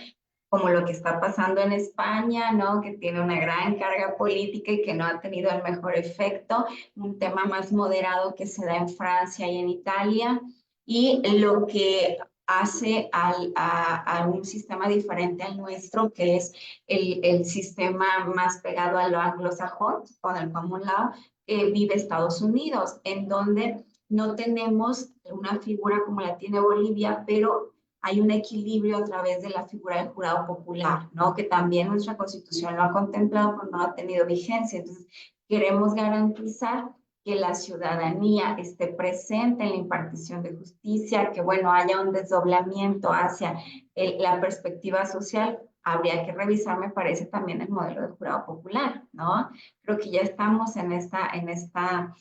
como lo que está pasando en España, ¿no? Que tiene una gran carga política y que no ha tenido el mejor efecto, un tema más moderado que se da en Francia y en Italia, y lo que hace a un sistema diferente al nuestro, que es el sistema más pegado a lo anglosajón, con el common law, vive Estados Unidos, en donde no tenemos una figura como la tiene Bolivia, pero hay un equilibrio a través de la figura del jurado popular, ¿no? Que también nuestra Constitución lo ha contemplado, pero no ha tenido vigencia. Entonces, queremos garantizar que la ciudadanía esté presente en la impartición de justicia, que, bueno, haya un desdoblamiento hacia la perspectiva social. Habría que revisar, me parece, también el modelo de jurado popular, ¿no? Creo que ya estamos en esta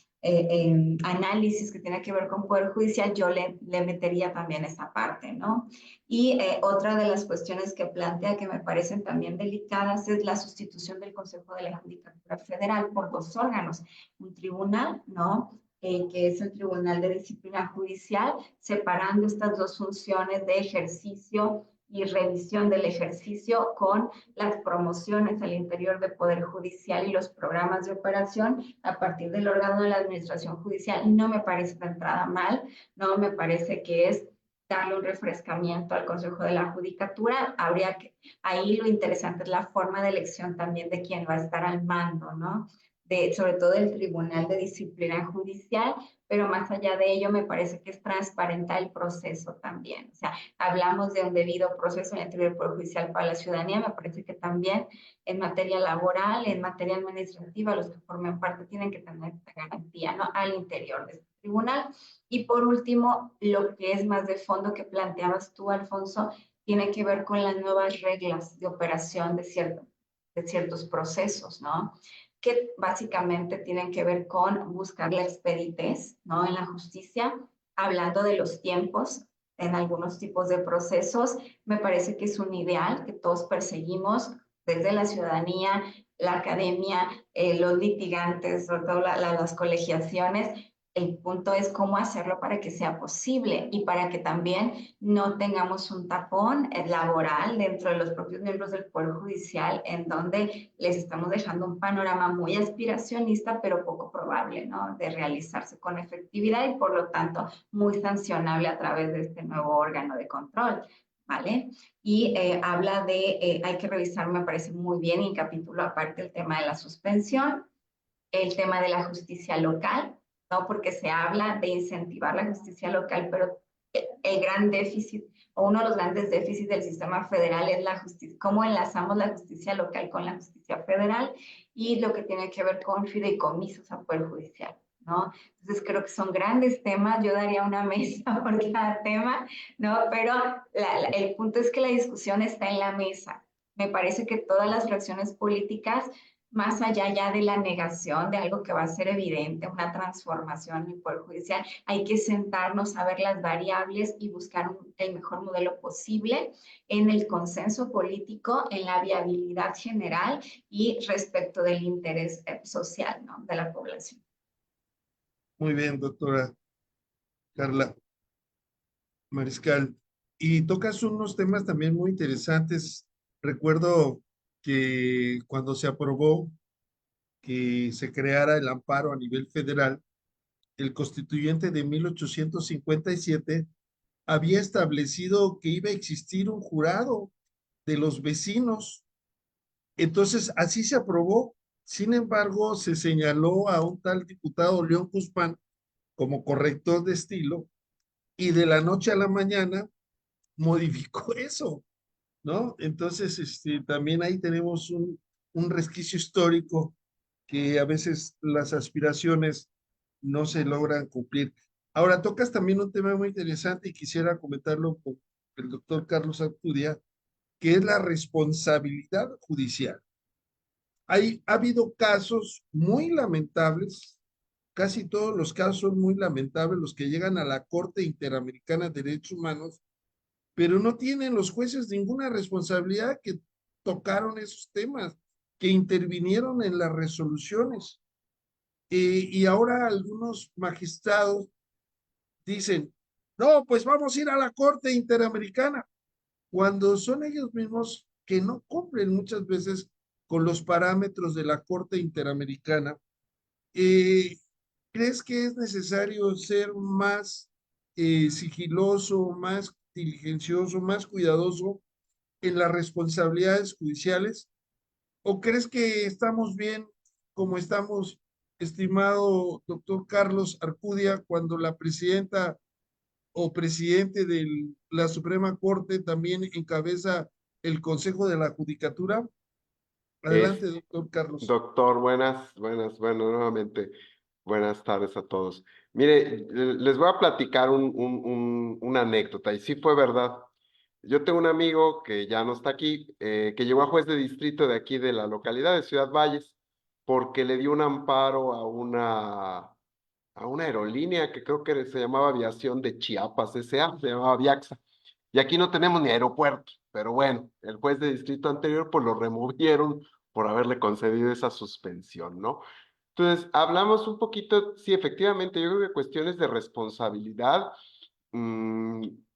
análisis que tiene que ver con Poder Judicial, yo le metería también esa parte, ¿no? Y otra de las cuestiones que plantea que me parecen también delicadas es la sustitución del Consejo de la Judicatura Federal por dos órganos, un tribunal, ¿no? Que es el Tribunal de Disciplina Judicial, separando estas dos funciones de ejercicio y revisión del ejercicio con las promociones al interior del Poder Judicial y los programas de operación a partir del órgano de la Administración Judicial. No me parece de entrada mal, no me parece que es darle un refrescamiento al Consejo de la Judicatura. Habría que, ahí lo interesante es la forma de elección también de quién va a estar al mando, ¿no? Sobre todo del Tribunal de Disciplina Judicial, pero más allá de ello me parece que es transparentar el proceso también. O sea, hablamos de un debido proceso en el interior del Poder Judicial para la ciudadanía, me parece que también en materia laboral, en materia administrativa, los que formen parte tienen que tener esta garantía, ¿no? Al interior de este tribunal. Y por último, lo que es más de fondo que planteabas tú, Alfonso, tiene que ver con las nuevas reglas de operación de ciertos procesos, ¿no? Que básicamente tienen que ver con buscar la expeditez, ¿no? En la justicia, hablando de los tiempos en algunos tipos de procesos, me parece que es un ideal que todos perseguimos desde la ciudadanía, la academia, los litigantes, sobre todo las colegiaciones. El punto es cómo hacerlo para que sea posible y para que también no tengamos un tapón laboral dentro de los propios miembros del Poder Judicial, en donde les estamos dejando un panorama muy aspiracionista, pero poco probable, ¿no? De realizarse con efectividad y por lo tanto muy sancionable a través de este nuevo órgano de control, ¿vale? Y habla de, hay que revisar, me parece muy bien, y en capítulo aparte el tema de la suspensión, el tema de la justicia local, ¿no? Porque se habla de incentivar la justicia local, pero el gran déficit o uno de los grandes déficits del sistema federal es la justicia, cómo enlazamos la justicia local con la justicia federal y lo que tiene que ver con fideicomisos a poder judicial, ¿no? Entonces creo que son grandes temas, yo daría una mesa por cada tema, ¿no? Pero el punto es que la discusión está en la mesa. Me parece que todas las fracciones políticas, más allá ya de la negación de algo que va a ser evidente, una transformación en el Poder Judicial, hay que sentarnos a ver las variables y buscar el mejor modelo posible en el consenso político, en la viabilidad general y respecto del interés social, ¿no? De la población. Muy bien, doctora Carla Mariscal. Y tocas unos temas también muy interesantes. Recuerdo que cuando se aprobó que se creara el amparo a nivel federal, el constituyente de 1857 había establecido que iba a existir un jurado de los vecinos. Entonces, así se aprobó. Sin embargo, se señaló a un tal diputado León Guzmán como corrector de estilo y de la noche a la mañana modificó eso, ¿no? Entonces, también ahí tenemos un resquicio histórico que a veces las aspiraciones no se logran cumplir. Ahora, tocas también un tema muy interesante y quisiera comentarlo con el doctor Carlos Arcudia, que es la responsabilidad judicial. Ha habido casos muy lamentables, casi todos los casos son muy lamentables, los que llegan a la Corte Interamericana de Derechos Humanos, pero no tienen los jueces ninguna responsabilidad que tocaron esos temas, que intervinieron en las resoluciones. Y ahora algunos magistrados dicen, no, pues vamos a ir a la Corte Interamericana, cuando son ellos mismos que no cumplen muchas veces con los parámetros de la Corte Interamericana. ¿Crees que es necesario ser más sigiloso, más diligencioso, más cuidadoso en las responsabilidades judiciales? ¿O crees que estamos bien como estamos, estimado doctor Carlos Arcudia, cuando la presidenta o presidente de la Suprema Corte también encabeza el Consejo de la Judicatura? Adelante, Es, doctor Carlos. doctor, bueno, nuevamente, buenas tardes a todos. Mire, les voy a platicar una anécdota, y sí fue verdad. Yo tengo un amigo que ya no está aquí, que llegó a juez de distrito de aquí de la localidad de Ciudad Valles, porque le dio un amparo a una aerolínea que creo que se llamaba Aviación de Chiapas S.A., se llamaba Viaxa. Y aquí no tenemos ni aeropuerto, pero bueno, el juez de distrito anterior pues lo removieron por haberle concedido esa suspensión, ¿no? Entonces, hablamos un poquito, sí, efectivamente, yo creo que cuestiones de responsabilidad,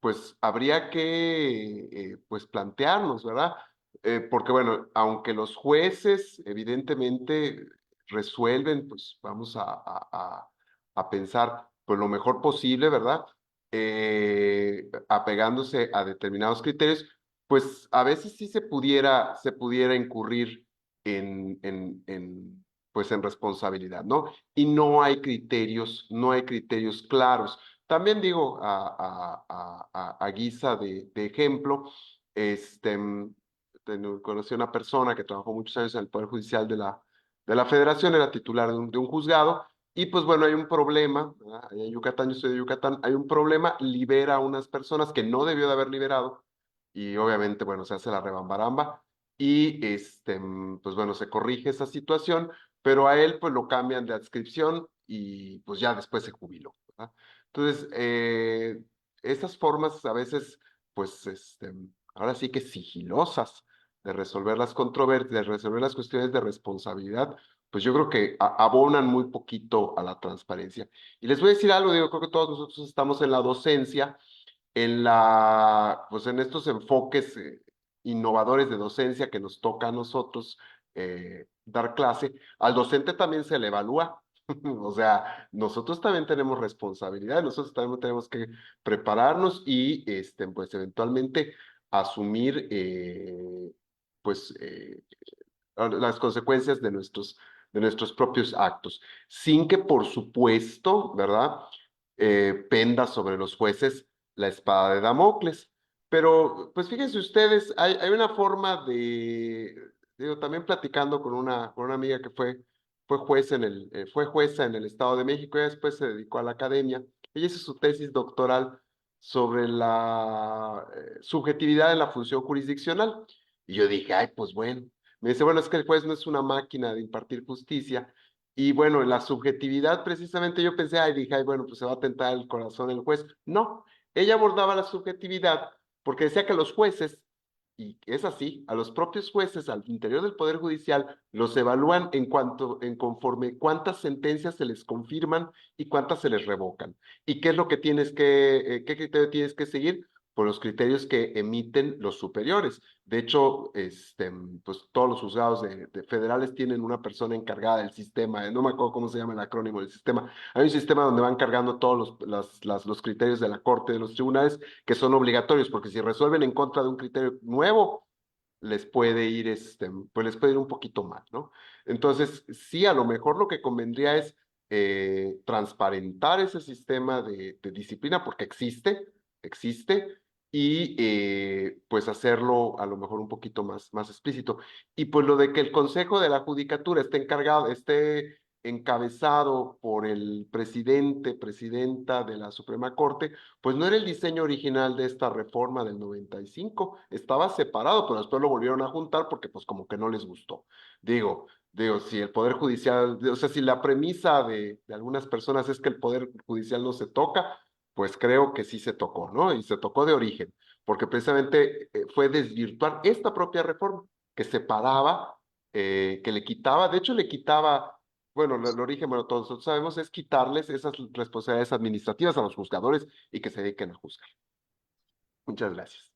pues habría que pues plantearnos, ¿verdad? Porque bueno, aunque los jueces evidentemente resuelven, pues vamos a pensar pues lo mejor posible, ¿verdad? Apegándose a determinados criterios, pues a veces sí se pudiera incurrir pues en responsabilidad, ¿no? Y no hay criterios claros. También digo, a guisa de ejemplo, conocí a una persona que trabajó muchos años en el Poder Judicial de la Federación, era titular de un juzgado, y pues bueno, hay un problema, ¿verdad? Allá en Yucatán, yo soy de Yucatán, hay un problema, libera a unas personas que no debió de haber liberado, y obviamente, bueno, se hace la rebambaramba, y pues bueno, se corrige esa situación, pero a él pues lo cambian de adscripción y pues ya después se jubiló, ¿verdad? Entonces, estas formas a veces, pues, ahora sí que sigilosas de resolver las controversias, de resolver las cuestiones de responsabilidad, pues yo creo que abonan muy poquito a la transparencia. Y les voy a decir algo, digo, creo que todos nosotros estamos en la docencia, pues en estos enfoques innovadores de docencia que nos toca a nosotros dar clase, al docente también se le evalúa. O sea, nosotros también tenemos responsabilidad, nosotros también tenemos que prepararnos y pues eventualmente asumir pues las consecuencias de nuestros propios actos, sin que por supuesto, ¿verdad? Penda sobre los jueces la espada de Damocles. Pero, pues fíjense ustedes, hay una forma digo, también platicando con una amiga que fue jueza en el Estado de México y después se dedicó a la academia. Ella hizo su tesis doctoral sobre la subjetividad en la función jurisdiccional. Y yo dije, ay, pues bueno. Me dice, bueno, es que el juez no es una máquina de impartir justicia. Y bueno, la subjetividad, precisamente yo pensé, ay, dije, ay, bueno, pues se va a tentar el corazón del juez. No, ella abordaba la subjetividad porque decía que los jueces, y es así, a los propios jueces al interior del Poder Judicial los evalúan en conforme cuántas sentencias se les confirman y cuántas se les revocan. ¿Y qué es lo que qué criterio tienes que seguir? Por los criterios que emiten los superiores. De hecho, pues todos los juzgados de federales tienen una persona encargada del sistema, no me acuerdo cómo se llama el acrónimo del sistema. Hay un sistema donde van cargando todos los criterios de la corte, de los tribunales, que son obligatorios, porque si resuelven en contra de un criterio nuevo, les puede ir, pues les puede ir un poquito mal, ¿no? Entonces, sí, a lo mejor lo que convendría es transparentar ese sistema de disciplina, porque existe, y pues hacerlo a lo mejor un poquito más explícito. Y pues lo de que el Consejo de la Judicatura esté encabezado por el presidenta de la Suprema Corte, pues no era el diseño original de esta reforma del 95, estaba separado, pero después lo volvieron a juntar porque pues como que no les gustó. Digo, si el Poder Judicial, o sea, si la premisa de algunas personas es que el Poder Judicial no se toca, pues creo que sí se tocó, ¿no? Y se tocó de origen, porque precisamente fue desvirtuar esta propia reforma que separaba, que le quitaba, de hecho le quitaba, bueno, el origen, bueno, todos nosotros sabemos, es quitarles esas responsabilidades administrativas a los juzgadores y que se dediquen a juzgar. Muchas gracias.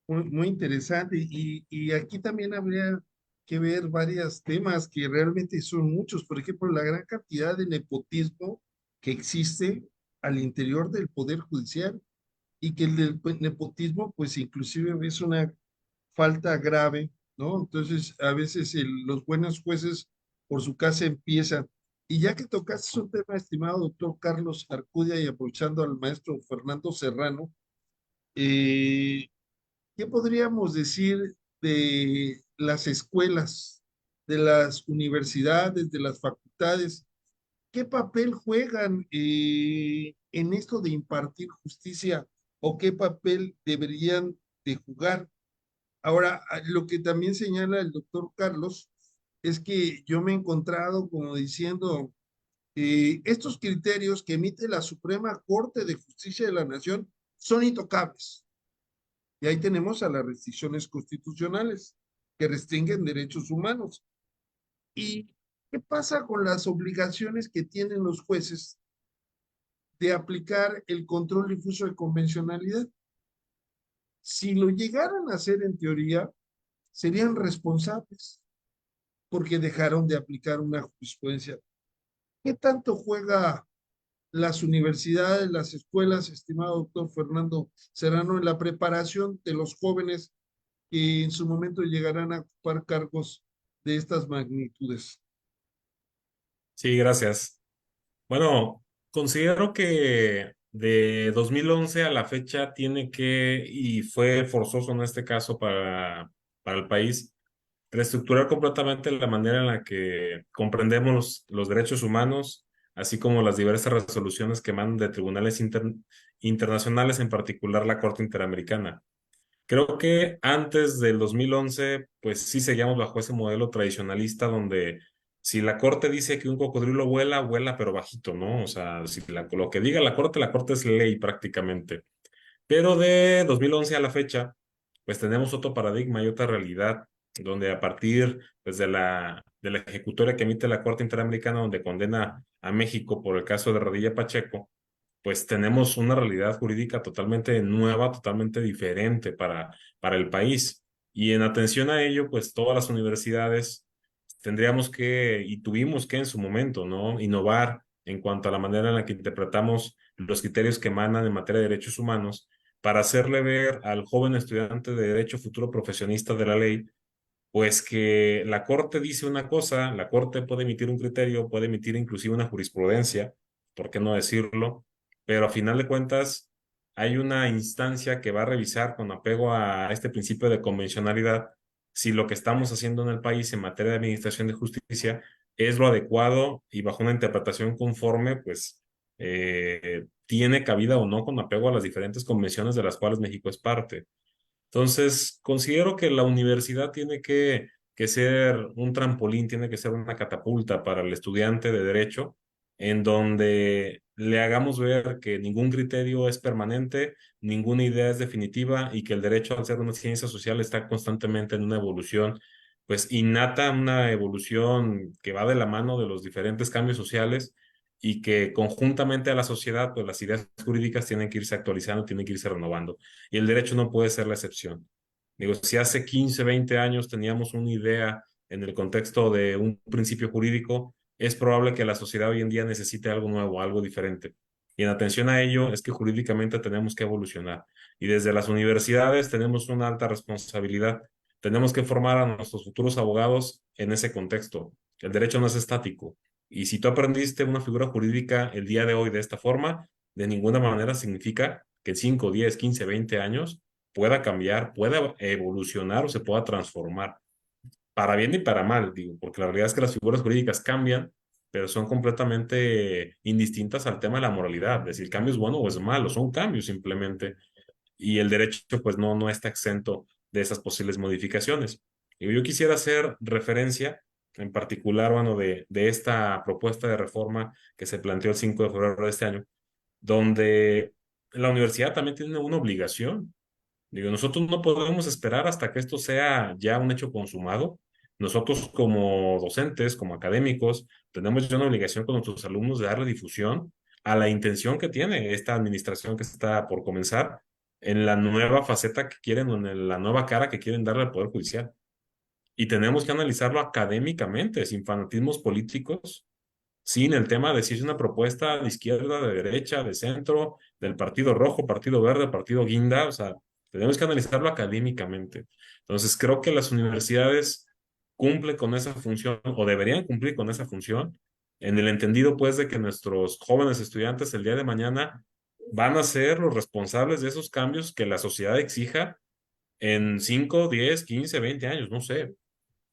Muy interesante. Y aquí también habría que ver varios temas que realmente son muchos. Por ejemplo, la gran cantidad de nepotismo que existe al interior del Poder Judicial y que el del nepotismo, pues inclusive es una falta grave, ¿no? Entonces, a veces los buenos jueces por su casa empiezan. Y ya que tocaste un tema, estimado doctor Carlos Arcudia, y aprovechando al maestro Fernando Serrano, eh, ¿qué podríamos decir de las escuelas, de las universidades, de las facultades? ¿Qué papel juegan en esto de impartir justicia o qué papel deberían de jugar? Ahora, lo que también señala el doctor Carlos es que yo me he encontrado como diciendo, estos criterios que emite la Suprema Corte de Justicia de la Nación son intocables. Y ahí tenemos a las restricciones constitucionales que restringen derechos humanos. ¿Y qué pasa con las obligaciones que tienen los jueces de aplicar el control difuso de convencionalidad? Si lo llegaran a hacer en teoría, serían responsables porque dejaron de aplicar una jurisprudencia. ¿Qué tanto juega las universidades, las escuelas, estimado doctor Fernando Serrano, en la preparación de los jóvenes que en su momento llegarán a ocupar cargos de estas magnitudes? Sí, gracias. Bueno, considero que de 2011 a la fecha tiene que, y fue forzoso en este caso para el país, reestructurar completamente la manera en la que comprendemos los derechos humanos, así como las diversas resoluciones que emanan de tribunales internacionales, en particular la Corte Interamericana. Creo que antes del 2011, pues sí seguíamos bajo ese modelo tradicionalista donde si la Corte dice que un cocodrilo vuela, vuela pero bajito, ¿no? O sea, si lo que diga la Corte es ley prácticamente. Pero de 2011 a la fecha, pues tenemos otro paradigma y otra realidad, donde a partir pues, de la ejecutoria que emite la Corte Interamericana, donde condena a México por el caso de Radilla Pacheco, pues tenemos una realidad jurídica totalmente nueva, totalmente diferente para el país. Y en atención a ello, pues todas las universidades tendríamos que, y tuvimos que en su momento, ¿no? Innovar en cuanto a la manera en la que interpretamos los criterios que emanan en materia de derechos humanos para hacerle ver al joven estudiante de derecho, futuro profesionista de la ley, pues que la Corte dice una cosa, la Corte puede emitir un criterio, puede emitir inclusive una jurisprudencia, ¿por qué no decirlo? Pero a final de cuentas hay una instancia que va a revisar con apego a este principio de convencionalidad si lo que estamos haciendo en el país en materia de administración de justicia es lo adecuado y bajo una interpretación conforme, pues tiene cabida o no con apego a las diferentes convenciones de las cuales México es parte. Entonces, considero que la universidad tiene que ser un trampolín, tiene que ser una catapulta para el estudiante de derecho, en donde le hagamos ver que ningún criterio es permanente, ninguna idea es definitiva y que el derecho, al ser una ciencia social, está constantemente en una evolución, pues innata, una evolución que va de la mano de los diferentes cambios sociales y que conjuntamente a la sociedad, pues las ideas jurídicas tienen que irse actualizando, tienen que irse renovando. Y el derecho no puede ser la excepción. Digo, si hace 15, 20 años teníamos una idea en el contexto de un principio jurídico, es probable que la sociedad hoy en día necesite algo nuevo, algo diferente. Y en atención a ello es que jurídicamente tenemos que evolucionar. Y desde las universidades tenemos una alta responsabilidad. Tenemos que formar a nuestros futuros abogados en ese contexto. El derecho no es estático. Y si tú aprendiste una figura jurídica el día de hoy de esta forma, de ninguna manera significa que en 5, 10, 15, 20 años pueda cambiar, pueda evolucionar o se pueda transformar, para bien y para mal, digo, porque la realidad es que las figuras jurídicas cambian, pero son completamente indistintas al tema de la moralidad. Es decir, cambio es bueno o es malo, son cambios simplemente. Y el derecho, pues no está exento de esas posibles modificaciones. Y yo quisiera hacer referencia, en particular, bueno, de esta propuesta de reforma que se planteó el 5 de febrero de este año, donde la universidad también tiene una obligación. Digo, nosotros no podemos esperar hasta que esto sea ya un hecho consumado. Nosotros como docentes, como académicos, tenemos ya una obligación con nuestros alumnos de darle difusión a la intención que tiene esta administración que está por comenzar en la nueva faceta que quieren o en la nueva cara que quieren darle al Poder Judicial. Y tenemos que analizarlo académicamente, sin fanatismos políticos, sin el tema de si es una propuesta de izquierda, de derecha, de centro, del Partido Rojo, Partido Verde, Partido Guinda, o sea, tenemos que analizarlo académicamente. Entonces, creo que las universidades cumplen con esa función o deberían cumplir con esa función en el entendido, pues, de que nuestros jóvenes estudiantes el día de mañana van a ser los responsables de esos cambios que la sociedad exija en 5, 10, 15, 20 años, no sé.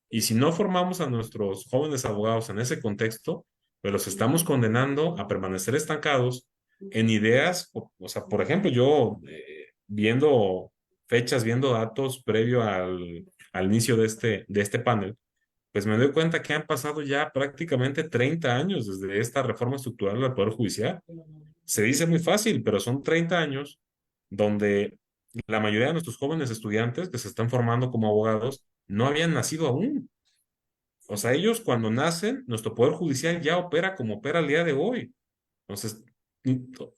Y si no formamos a nuestros jóvenes abogados en ese contexto, pues los estamos condenando a permanecer estancados en ideas, o sea, por ejemplo, yo viendo fechas, viendo datos previo al inicio de este panel, pues me doy cuenta que han pasado ya prácticamente 30 años desde esta reforma estructural del Poder Judicial. Se dice muy fácil, pero son 30 años donde la mayoría de nuestros jóvenes estudiantes que se están formando como abogados no habían nacido aún. O sea, ellos cuando nacen, nuestro Poder Judicial ya opera como opera el día de hoy. Entonces,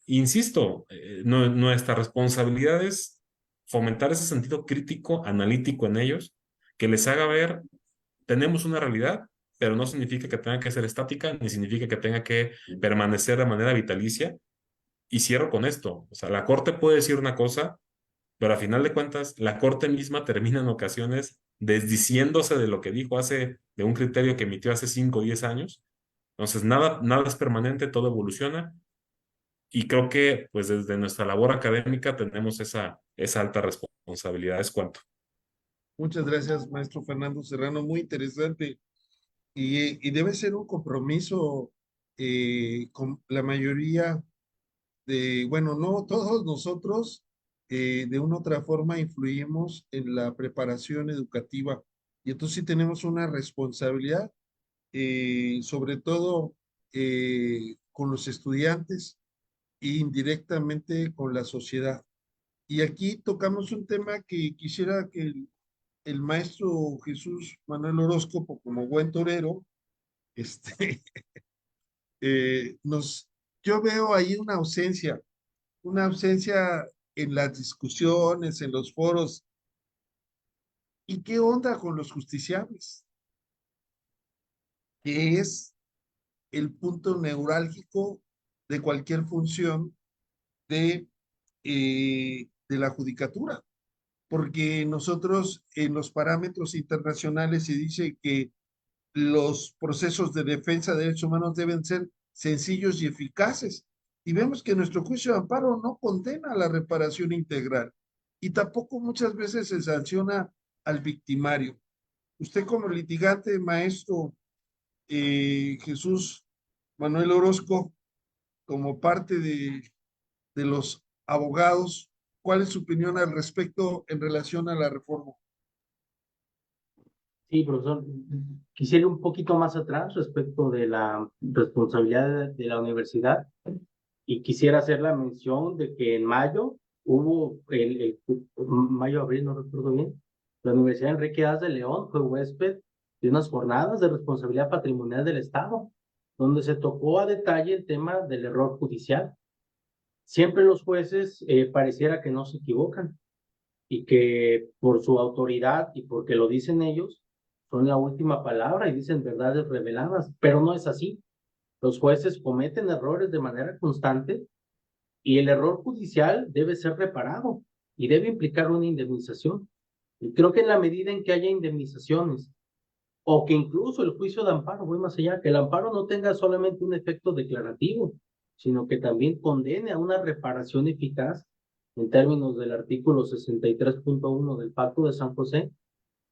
insisto, nuestra responsabilidad es fomentar ese sentido crítico, analítico en ellos, que les haga ver, tenemos una realidad, pero no significa que tenga que ser estática, ni significa que tenga que permanecer de manera vitalicia. Y cierro con esto. O sea, la Corte puede decir una cosa, pero a final de cuentas, la Corte misma termina en ocasiones desdiciéndose de lo que dijo de un criterio que emitió hace 5 o 10 años. Entonces, nada es permanente, todo evoluciona. Y creo que, pues, desde nuestra labor académica tenemos esa alta responsabilidad. Es cuanto. Muchas gracias, maestro Fernando Serrano, muy interesante. Y debe ser un compromiso con la mayoría bueno, no todos nosotros de una u otra forma influimos en la preparación educativa y entonces sí tenemos una responsabilidad, sobre todo con los estudiantes e indirectamente con la sociedad. Y aquí tocamos un tema que quisiera que el maestro Jesús Manuel Horóscopo, como buen torero, este, yo veo ahí una ausencia en las discusiones, en los foros. ¿Y qué onda con los justiciables? Que es el punto neurálgico de cualquier función de la judicatura. Porque nosotros en los parámetros internacionales se dice que los procesos de defensa de derechos humanos deben ser sencillos y eficaces. Y vemos que nuestro juicio de amparo no condena la reparación integral y tampoco muchas veces se sanciona al victimario. Usted como litigante, maestro Jesús Manuel Orozco, como parte de los abogados, ¿cuál es su opinión al respecto en relación a la reforma? Sí, profesor, quisiera ir un poquito más atrás respecto de la responsabilidad de la universidad y quisiera hacer la mención de que en mayo hubo, mayo, abril, no recuerdo bien, la Universidad Enrique As de León fue huésped de unas jornadas de responsabilidad patrimonial del Estado, donde se tocó a detalle el tema del error judicial. Siempre los jueces pareciera que no se equivocan y que por su autoridad y porque lo dicen ellos, son la última palabra y dicen verdades reveladas, pero no es así. Los jueces cometen errores de manera constante y el error judicial debe ser reparado y debe implicar una indemnización. Y creo que en la medida en que haya indemnizaciones o que incluso el juicio de amparo, voy más allá, que el amparo no tenga solamente un efecto declarativo, sino que también condene a una reparación eficaz, en términos del artículo 63.1 del Pacto de San José,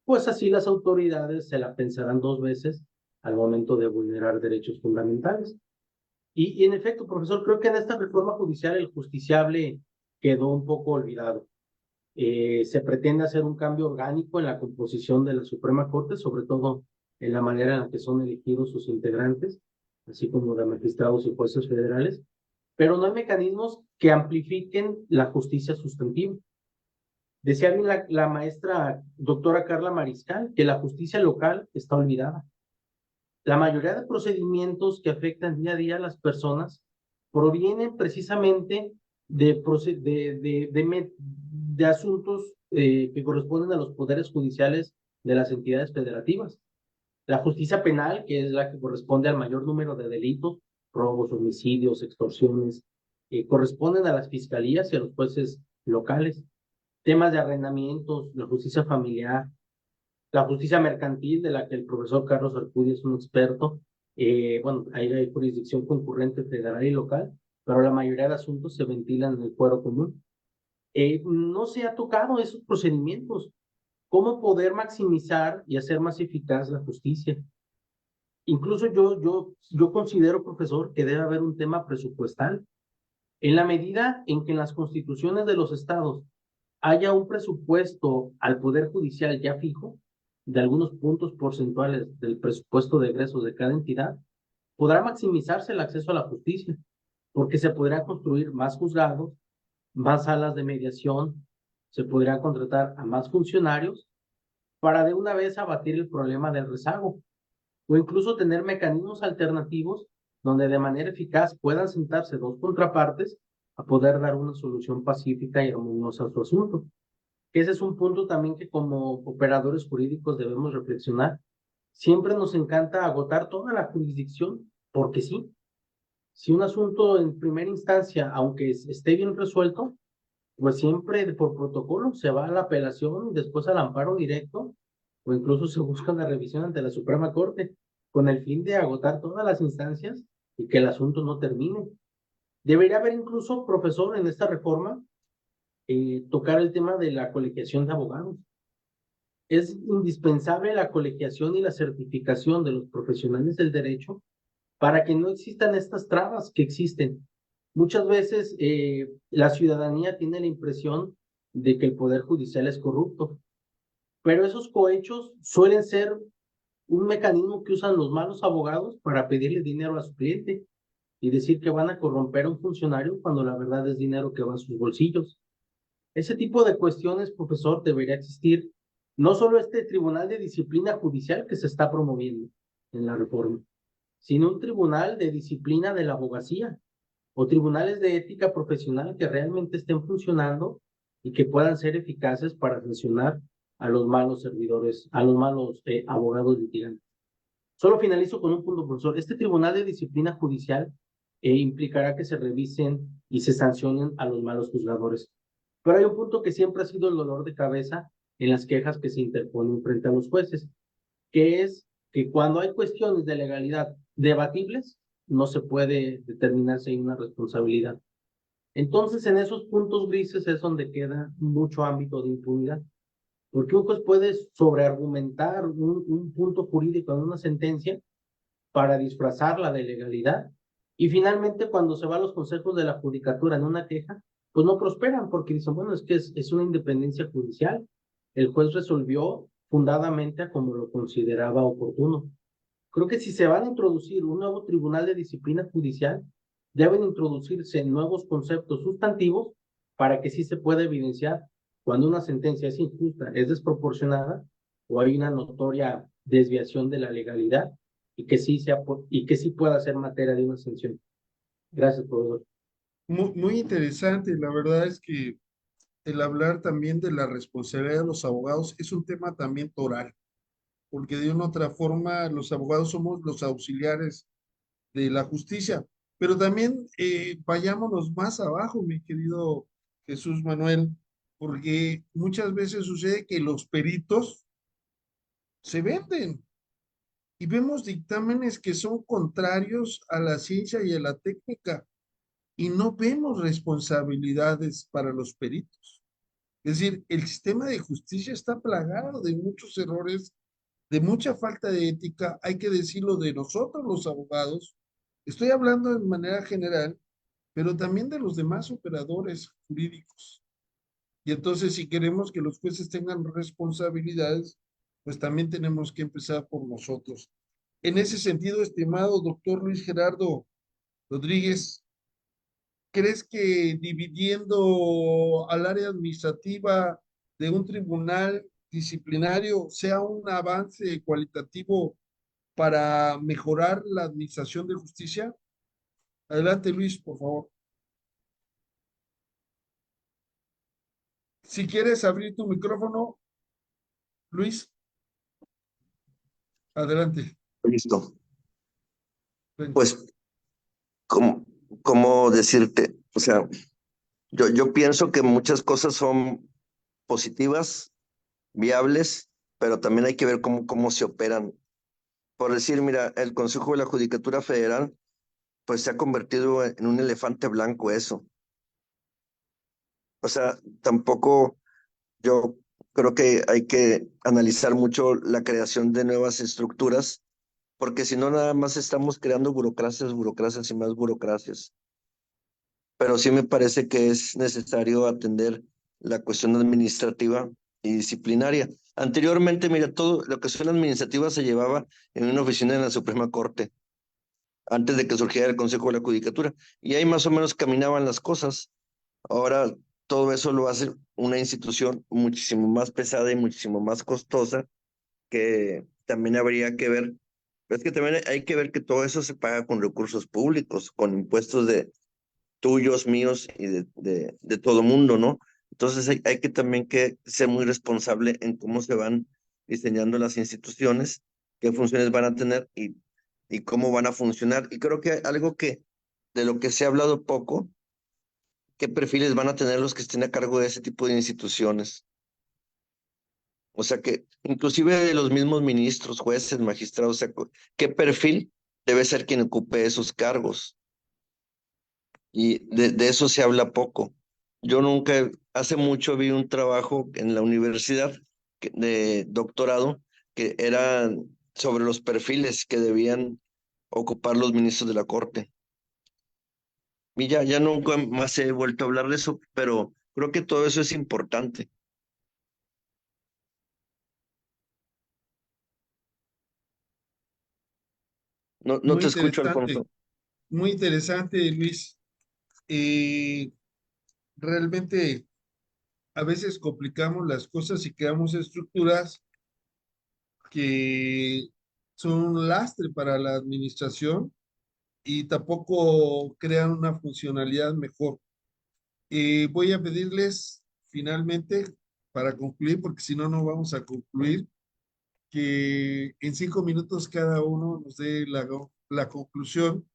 pues así las autoridades se la pensarán dos veces al momento de vulnerar derechos fundamentales. Y en efecto, profesor, creo que en esta reforma judicial el justiciable quedó un poco olvidado. Se pretende hacer un cambio orgánico en la composición de la Suprema Corte, sobre todo en la manera en la que son elegidos sus integrantes, así como de magistrados y jueces federales, pero no hay mecanismos que amplifiquen la justicia sustantiva. Decía bien la maestra doctora Carla Mariscal que la justicia local está olvidada. La mayoría de procedimientos que afectan día a día a las personas provienen precisamente de asuntos que corresponden a los poderes judiciales de las entidades federativas. La justicia penal, que es la que corresponde al mayor número de delitos, robos, homicidios, extorsiones, corresponden a las fiscalías y a los jueces locales. Temas de arrendamientos, la justicia familiar, la justicia mercantil, de la que el profesor Carlos Arcudi es un experto. Bueno, ahí hay jurisdicción concurrente federal y local, pero la mayoría de asuntos se ventilan en el fuero común. No se ha tocado esos procedimientos. ¿Cómo poder maximizar y hacer más eficaz la justicia? Incluso yo considero, profesor, que debe haber un tema presupuestal. En la medida en que en las constituciones de los estados haya un presupuesto al Poder Judicial ya fijo, de algunos puntos porcentuales del presupuesto de egresos de cada entidad, podrá maximizarse el acceso a la justicia, porque se podrá construir más juzgados, más salas de mediación, se podrá contratar a más funcionarios para de una vez abatir el problema del rezago, o incluso tener mecanismos alternativos donde de manera eficaz puedan sentarse dos contrapartes a poder dar una solución pacífica y armoniosa a su asunto. Ese es un punto también que como operadores jurídicos debemos reflexionar. Siempre nos encanta agotar toda la jurisdicción, porque sí. Si un asunto en primera instancia, aunque esté bien resuelto, pues siempre por protocolo se va a la apelación y después al amparo directo, o incluso se busca una revisión ante la Suprema Corte, con el fin de agotar todas las instancias y que el asunto no termine. Debería haber incluso, profesor, en esta reforma, tocar el tema de la colegiación de abogados. Es indispensable la colegiación y la certificación de los profesionales del derecho para que no existan estas trabas que existen. Muchas veces la ciudadanía tiene la impresión de que el Poder Judicial es corrupto, pero esos cohechos suelen ser un mecanismo que usan los malos abogados para pedirle dinero a su cliente y decir que van a corromper a un funcionario cuando la verdad es dinero que va a sus bolsillos. Ese tipo de cuestiones, profesor, debería existir no solo este tribunal de disciplina judicial que se está promoviendo en la reforma, sino un tribunal de disciplina de la abogacía o tribunales de ética profesional que realmente estén funcionando y que puedan ser eficaces para sancionar a los malos servidores, a los malos abogados litigantes. Solo finalizo con un punto, profesor. Este tribunal de disciplina judicial implicará que se revisen y se sancionen a los malos juzgadores. Pero hay un punto que siempre ha sido el dolor de cabeza en las quejas que se interponen frente a los jueces, que es que cuando hay cuestiones de legalidad debatibles, no se puede determinar si hay una responsabilidad. Entonces, en esos puntos grises es donde queda mucho ámbito de impunidad, porque un juez puede sobreargumentar un punto jurídico en una sentencia para disfrazarla de legalidad, y finalmente cuando se va a los consejos de la judicatura en una queja, pues no prosperan porque dicen, bueno, es que es una independencia judicial. El juez resolvió fundadamente a como lo consideraba oportuno. Creo que si se van a introducir un nuevo tribunal de disciplina judicial, deben introducirse nuevos conceptos sustantivos para que sí se pueda evidenciar cuando una sentencia es injusta, es desproporcionada o hay una notoria desviación de la legalidad y que sí pueda ser materia de una sanción. Gracias, profesor. Muy interesante, la verdad es que el hablar también de la responsabilidad de los abogados es un tema también toral, porque de una u otra forma los abogados somos los auxiliares de la justicia, pero también vayámonos más abajo, mi querido Jesús Manuel, porque muchas veces sucede que los peritos se venden y vemos dictámenes que son contrarios a la ciencia y a la técnica. y no vemos responsabilidades para los peritos. Es decir, el sistema de justicia está plagado de muchos errores, de mucha falta de ética, hay que decirlo de nosotros los abogados. Estoy hablando de manera general, pero también de los demás operadores jurídicos. Y entonces, si queremos que los jueces tengan responsabilidades, pues también tenemos que empezar por nosotros. En ese sentido, estimado doctor Luis Gerardo Rodríguez, ¿crees que dividiendo al área administrativa de un tribunal disciplinario sea un avance cualitativo para mejorar la administración de justicia? Adelante, Luis, por favor. Si quieres abrir tu micrófono, Luis, adelante. Listo. Ven. Pues, ¿cómo decirte? O sea, yo pienso que muchas cosas son positivas, viables, pero también hay que ver cómo se operan. Por decir, mira, el Consejo de la Judicatura Federal, pues se ha convertido en un elefante blanco eso. O sea, tampoco yo creo que hay que analizar mucho la creación de nuevas estructuras, porque si no, nada más estamos creando burocracias, burocracias y más burocracias. Pero sí me parece que es necesario atender la cuestión administrativa y disciplinaria. Anteriormente, mira, todo lo que son administrativa se llevaba en una oficina en la Suprema Corte, antes de que surgiera el Consejo de la Judicatura, y ahí más o menos caminaban las cosas. Ahora todo eso lo hace una institución muchísimo más pesada y muchísimo más costosa, que también habría que ver. Es que también hay que ver que todo eso se paga con recursos públicos, con impuestos de tuyos, míos y de todo mundo, ¿no? Entonces hay que también que ser muy responsable en cómo se van diseñando las instituciones, qué funciones van a tener y cómo van a funcionar. Y creo que algo que de lo que se ha hablado poco, qué perfiles van a tener los que estén a cargo de ese tipo de instituciones. O sea que inclusive de los mismos ministros, jueces, magistrados, o sea, qué perfil debe ser quien ocupe esos cargos. Y de eso se habla poco. Yo nunca, hace mucho vi un trabajo en la universidad de doctorado que era sobre los perfiles que debían ocupar los ministros de la Corte. Y ya nunca más he vuelto a hablar de eso, pero creo que todo eso es importante. No Muy te escucho, interesante, Alfonso. muy interesante, Luis. Eh, Realmente a veces complicamos las cosas y creamos estructuras que son un lastre para la administración y tampoco crean una funcionalidad mejor. Voy a pedirles finalmente, para concluir, porque si no, no vamos a concluir, que en 5 minutos cada uno nos dé la conclusión,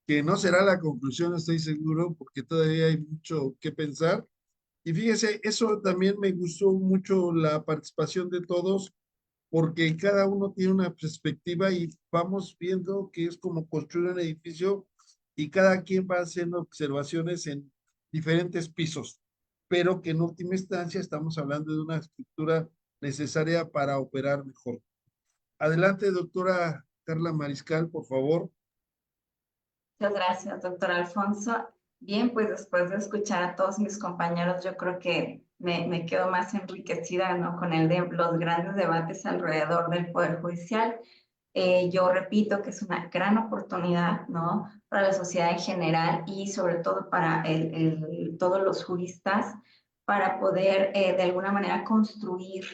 que no será la conclusión, estoy seguro, porque todavía hay mucho que pensar. Y fíjese, eso también me gustó mucho la participación de todos, porque cada uno tiene una perspectiva y vamos viendo que es como construir un edificio y cada quien va haciendo observaciones en diferentes pisos, pero que en última instancia estamos hablando de una estructura necesaria para operar mejor. Adelante, doctora Carla Mariscal, por favor. Muchas gracias, doctor Alfonso. Bien, pues después de escuchar a todos mis compañeros, yo creo que me quedo más enriquecida, ¿no? Con los grandes debates alrededor del Poder Judicial. Yo repito que es una gran oportunidad, ¿no? Para la sociedad en general y sobre todo para todos los juristas, para poder de alguna manera construir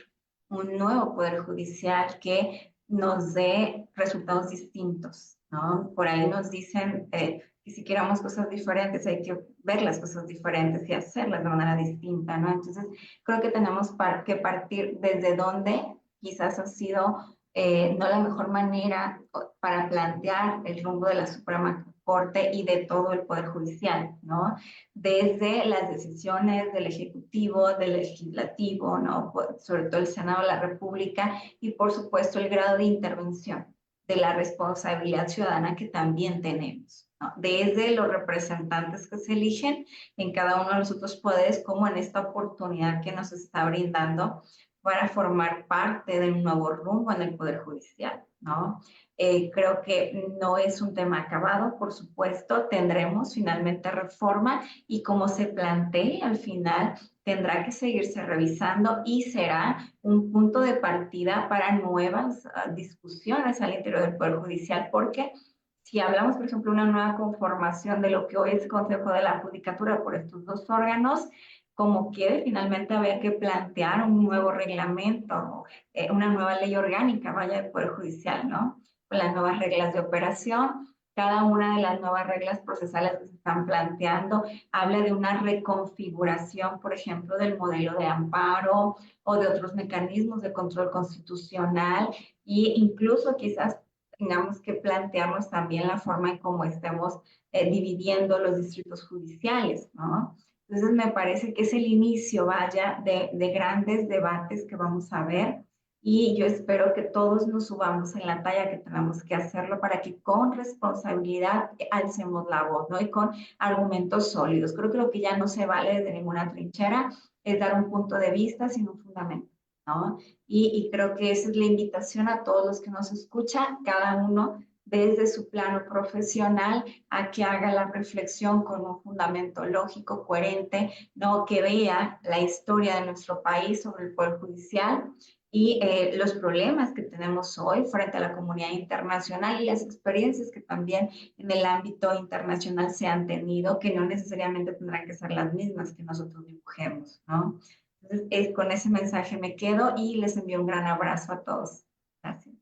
un nuevo Poder Judicial que nos dé resultados distintos, ¿no? Por ahí nos dicen que si queramos cosas diferentes hay que ver las cosas diferentes y hacerlas de manera distinta, ¿no? Entonces, creo que tenemos que partir desde donde quizás ha sido no la mejor manera para plantear el rumbo de la Suprema Corte y de todo el Poder Judicial, ¿no? Desde las decisiones del Ejecutivo, del Legislativo, ¿no? Sobre todo el Senado de la República y, por supuesto, el grado de intervención, de la responsabilidad ciudadana que también tenemos, ¿no? Desde los representantes que se eligen en cada uno de los otros poderes, como en esta oportunidad que nos está brindando para formar parte de un nuevo rumbo en el Poder Judicial, ¿no? Creo que no es un tema acabado, por supuesto, tendremos finalmente reforma y como se plantee al final, tendrá que seguirse revisando y será un punto de partida para nuevas discusiones al interior del Poder Judicial, porque si hablamos, por ejemplo, de una nueva conformación de lo que hoy es el Consejo de la Judicatura por estos dos órganos, como quiere, finalmente había que plantear un nuevo reglamento, una nueva ley orgánica, vaya, del Poder Judicial, ¿no? Con las nuevas reglas de operación. Cada una de las nuevas reglas procesales que se están planteando habla de una reconfiguración, por ejemplo, del modelo de amparo o de otros mecanismos de control constitucional e incluso quizás tengamos que plantearnos también la forma en cómo estemos dividiendo los distritos judiciales, ¿no? Entonces me parece que es el inicio, vaya, de grandes debates que vamos a ver y yo espero que todos nos subamos en la talla que tenemos que hacerlo para que con responsabilidad alcemos la voz, ¿no? Y con argumentos sólidos. Creo que lo que ya no se vale desde ninguna trinchera es dar un punto de vista sin un fundamento, ¿no? Y creo que esa es la invitación a todos los que nos escuchan, cada uno desde su plano profesional, a que haga la reflexión con un fundamento lógico, coherente, ¿no? Que vea la historia de nuestro país sobre el Poder Judicial y los problemas que tenemos hoy frente a la comunidad internacional y las experiencias que también en el ámbito internacional se han tenido, que no necesariamente tendrán que ser las mismas que nosotros dibujemos, ¿no? Entonces, con ese mensaje me quedo y les envío un gran abrazo a todos. Gracias.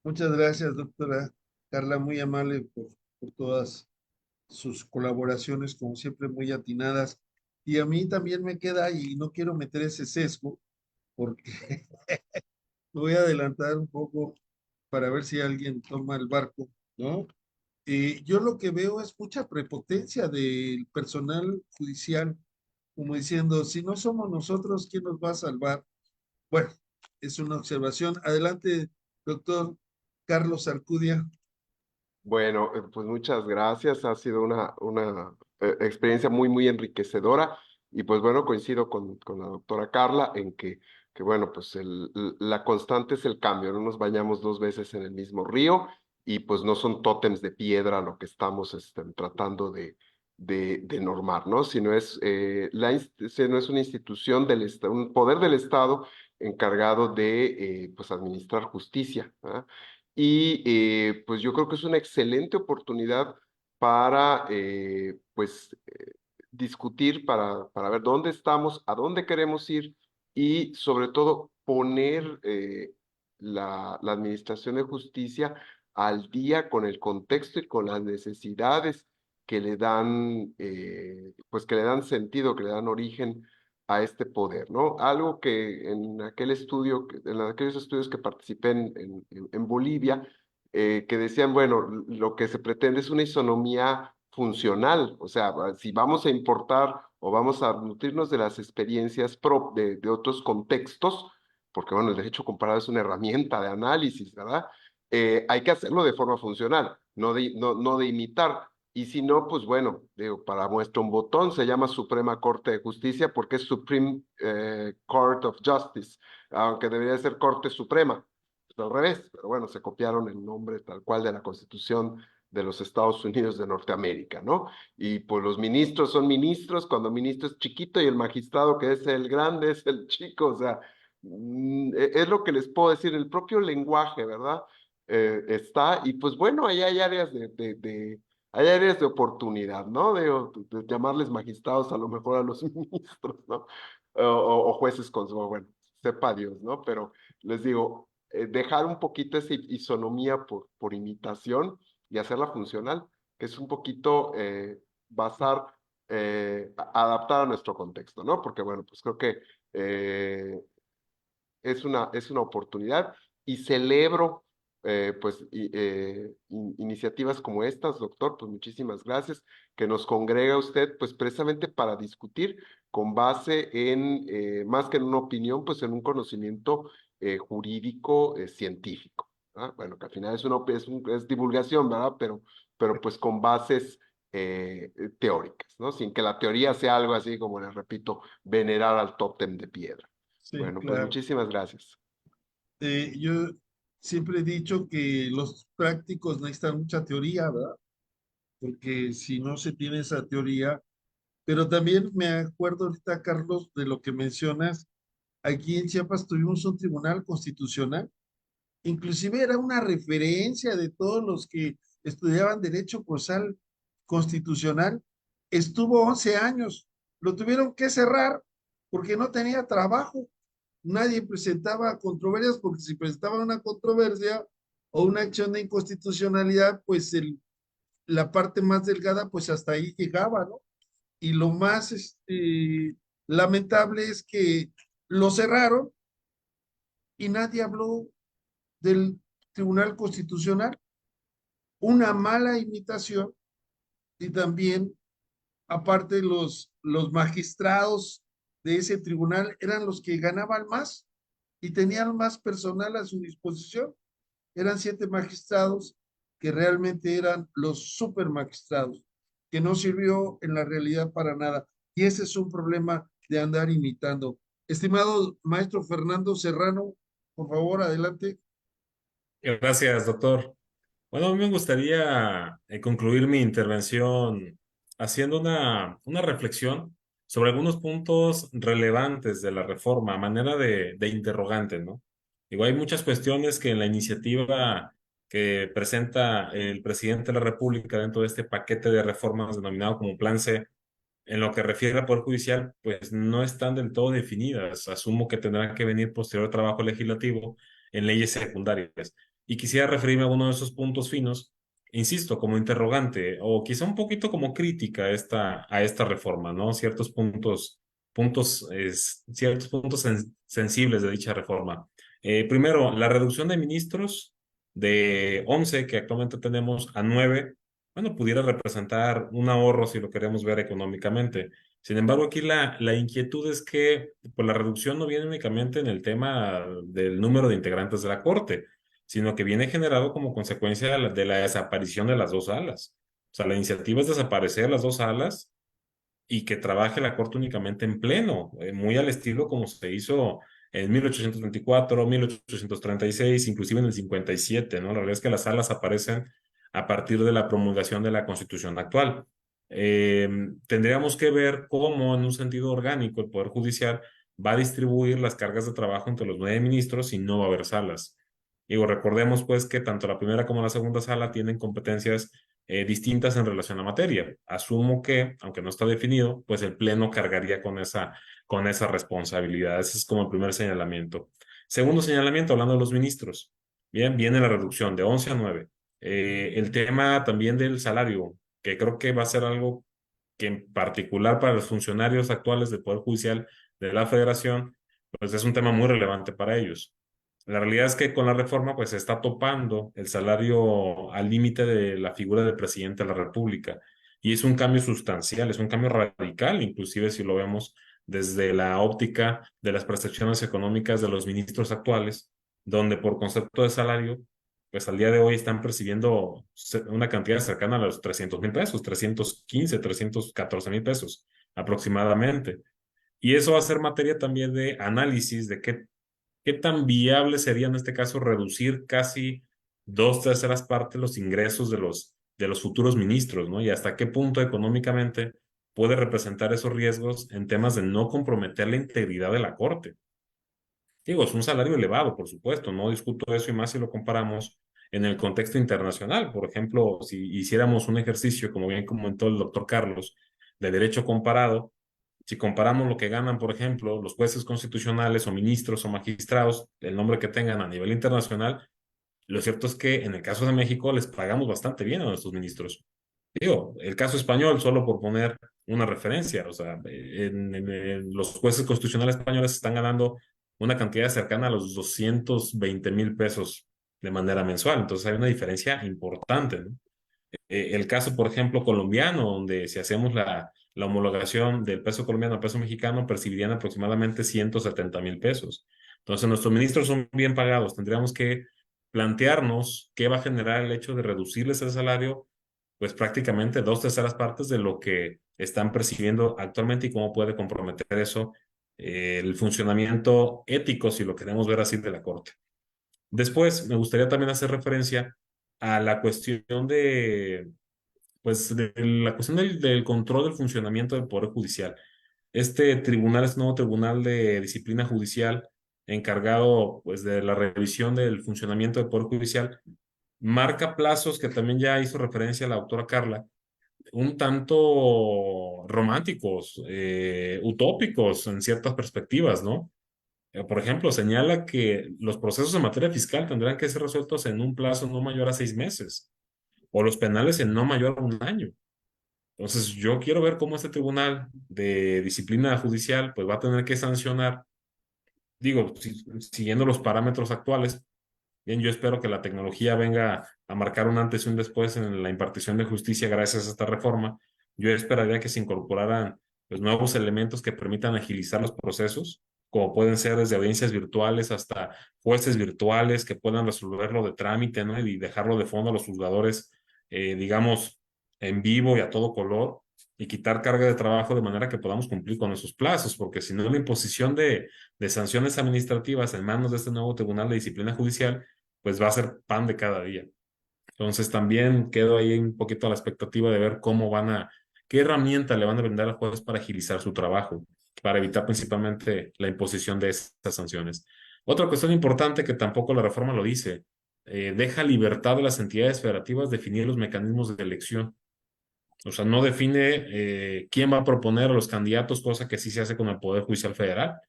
Muchas gracias, doctora Carla, muy amable por todas sus colaboraciones, como siempre, muy atinadas. Y a mí también me queda, y no quiero meter ese sesgo, porque me voy a adelantar un poco para ver si alguien toma el barco, ¿no? Yo lo que veo es mucha prepotencia del personal judicial, como diciendo, si no somos nosotros, ¿quién nos va a salvar? Bueno, es una observación. Adelante, doctor Carlos Arcudia. Bueno, pues muchas gracias. Ha sido una experiencia muy enriquecedora. Y pues bueno, coincido con la doctora Carla en que bueno, pues la constante es el cambio. No nos bañamos dos veces en el mismo río y pues no son tótems de piedra lo que estamos tratando de normar, ¿no? Sino sino es una institución del Estado, un poder del Estado encargado de pues administrar justicia, ¿verdad? Y pues yo creo que es una excelente oportunidad para pues discutir, para ver dónde estamos, a dónde queremos ir y sobre todo poner la administración de justicia al día con el contexto y con las necesidades que le dan, pues que le dan sentido, que le dan origen a este poder, ¿no? Algo que en aquel estudio, en aquellos estudios que participé en Bolivia, que decían, bueno, lo que se pretende es una isonomía funcional, o sea, si vamos a importar o vamos a nutrirnos de las experiencias de otros contextos, porque bueno, el derecho comparado es una herramienta de análisis, ¿verdad? Hay que hacerlo de forma funcional, no de imitar. Y si no, pues bueno, digo, para muestra un botón, se llama Suprema Corte de Justicia porque es Supreme Court of Justice, aunque debería ser Corte Suprema, es al revés, pero bueno, se copiaron el nombre tal cual de la Constitución de los Estados Unidos de Norteamérica, ¿no? Y pues los ministros son ministros, cuando el ministro es chiquito y el magistrado que es el grande es el chico, o sea, es lo que les puedo decir, el propio lenguaje, ¿verdad? Está, y pues bueno, ahí hay áreas hay áreas de oportunidad, ¿no? De llamarles magistrados a lo mejor a los ministros, ¿no? O jueces bueno, sepa Dios, ¿no? Pero les digo, dejar un poquito esa isonomía por imitación y hacerla funcional, que es un poquito adaptar a nuestro contexto, ¿no? Porque bueno, pues creo que es una oportunidad y celebro pues iniciativas como estas, doctor, pues muchísimas gracias, que nos congrega usted pues precisamente para discutir con base en, más que en una opinión, pues en un conocimiento jurídico científico. ¿ah? Bueno, que al final es divulgación, ¿verdad? Pero pues con bases teóricas, ¿no? Sin que la teoría sea algo así como, les repito, venerar al tótem de piedra. Sí, Bueno, pues claro. muchísimas gracias. Yo siempre he dicho que los prácticos necesitan mucha teoría, ¿verdad? Porque si no se tiene esa teoría, pero también me acuerdo ahorita, Carlos, de lo que mencionas, aquí en Chiapas tuvimos un tribunal constitucional, inclusive era una referencia de todos los que estudiaban derecho procesal constitucional, estuvo 11 años, lo tuvieron que cerrar porque no tenía trabajo, nadie presentaba controversias, porque si presentaba una controversia o una acción de inconstitucionalidad, pues la parte más delgada, pues hasta ahí llegaba, ¿no? Y lo más lamentable es que lo cerraron y nadie habló del Tribunal Constitucional, una mala imitación, y también, aparte, los magistrados de ese tribunal eran los que ganaban más y tenían más personal a su disposición. Eran 7 magistrados que realmente eran los super magistrados, que no sirvió en la realidad para nada. Y ese es un problema de andar imitando. Estimado maestro Fernando Serrano, por favor, adelante. Gracias, doctor. Bueno, a mí me gustaría concluir mi intervención haciendo una reflexión sobre algunos puntos relevantes de la reforma, a manera de interrogante, ¿no? Digo, hay muchas cuestiones que en la iniciativa que presenta el presidente de la República dentro de este paquete de reformas denominado como Plan C, en lo que refiere al Poder Judicial, pues no están del todo definidas. Asumo que tendrán que venir posterior trabajo legislativo en leyes secundarias. Y quisiera referirme a uno de esos puntos finos, insisto, como interrogante o quizá un poquito como crítica a esta reforma, ¿no? Ciertos puntos sensibles de dicha reforma. Primero, la reducción de ministros de 11 que actualmente tenemos a 9, bueno, pudiera representar un ahorro si lo queremos ver económicamente. Sin embargo, aquí la inquietud es que pues, la reducción no viene únicamente en el tema del número de integrantes de la Corte, sino que viene generado como consecuencia de la desaparición de las dos salas. O sea, la iniciativa es desaparecer las dos salas y que trabaje la Corte únicamente en pleno, muy al estilo como se hizo en 1824, 1836, inclusive en el 57, ¿no? La realidad es que las salas aparecen a partir de la promulgación de la Constitución actual. Tendríamos que ver cómo, en un sentido orgánico, el Poder Judicial va a distribuir las cargas de trabajo entre los 9 ministros y no va a haber salas. Digo, recordemos pues que tanto la primera como la segunda sala tienen competencias distintas en relación a materia. Asumo que, aunque no está definido, pues el Pleno cargaría con esa responsabilidad. Ese es como el primer señalamiento. Segundo señalamiento, hablando de los ministros. Bien, viene la reducción de 11 a 9. El tema también del salario, que creo que va a ser algo que en particular para los funcionarios actuales del Poder Judicial de la Federación, pues es un tema muy relevante para ellos. La realidad es que con la reforma pues se está topando el salario al límite de la figura del presidente de la República y es un cambio sustancial, es un cambio radical, inclusive si lo vemos desde la óptica de las prestaciones económicas de los ministros actuales, donde por concepto de salario pues al día de hoy están percibiendo una cantidad cercana a los 300,000 pesos, 315, 314,000 pesos aproximadamente. Y eso va a ser materia también de análisis de qué tan viable sería en este caso reducir casi 2/3 los ingresos de los futuros ministros, ¿no? Y hasta qué punto económicamente puede representar esos riesgos en temas de no comprometer la integridad de la Corte. Digo, es un salario elevado, por supuesto, no discuto eso y más si lo comparamos en el contexto internacional. Por ejemplo, si hiciéramos un ejercicio, como bien comentó el doctor Carlos, de derecho comparado, si comparamos lo que ganan, por ejemplo, los jueces constitucionales o ministros o magistrados, el nombre que tengan a nivel internacional, lo cierto es que en el caso de México les pagamos bastante bien a nuestros ministros. Digo, el caso español, solo por poner una referencia, o sea, los jueces constitucionales españoles están ganando una cantidad cercana a los 220,000 pesos de manera mensual, entonces hay una diferencia importante, ¿no? El caso, por ejemplo, colombiano, donde si hacemos la homologación del peso colombiano al peso mexicano, percibirían aproximadamente 170,000 pesos. Entonces, nuestros ministros son bien pagados. Tendríamos que plantearnos qué va a generar el hecho de reducirles el salario, pues prácticamente 2/3 de lo que están percibiendo actualmente y cómo puede comprometer eso el funcionamiento ético, si lo queremos ver así, de la Corte. Después, me gustaría también hacer referencia a la cuestión pues, de la cuestión del control del funcionamiento del Poder Judicial. Este tribunal es un nuevo tribunal de disciplina judicial encargado, pues, de la revisión del funcionamiento del Poder Judicial. Marca plazos que también ya hizo referencia la doctora Carla, un tanto románticos, utópicos en ciertas perspectivas, ¿no? Por ejemplo, señala que los procesos en materia fiscal tendrán que ser resueltos en un plazo no mayor a 6 meses, o los penales en no mayor a un año. Entonces, yo quiero ver cómo este tribunal de disciplina judicial pues va a tener que sancionar, digo, siguiendo los parámetros actuales. Bien, yo espero que la tecnología venga a marcar un antes y un después en la impartición de justicia gracias a esta reforma. Yo esperaría que se incorporaran los nuevos elementos que permitan agilizar los procesos, como pueden ser desde audiencias virtuales hasta jueces virtuales que puedan resolverlo de trámite, ¿no? Y dejarlo de fondo a los juzgadores, digamos, en vivo y a todo color, y quitar carga de trabajo de manera que podamos cumplir con esos plazos, porque si no, la imposición de sanciones administrativas en manos de este nuevo Tribunal de Disciplina Judicial pues va a ser pan de cada día. Entonces también quedo ahí un poquito a la expectativa de ver qué herramienta le van a brindar al juez para agilizar su trabajo, para evitar principalmente la imposición de estas sanciones. Otra cuestión importante que tampoco la reforma lo dice, deja libertad de las entidades federativas definir los mecanismos de elección. O sea, no define quién va a proponer a los candidatos, cosa que sí se hace con el Poder Judicial Federal.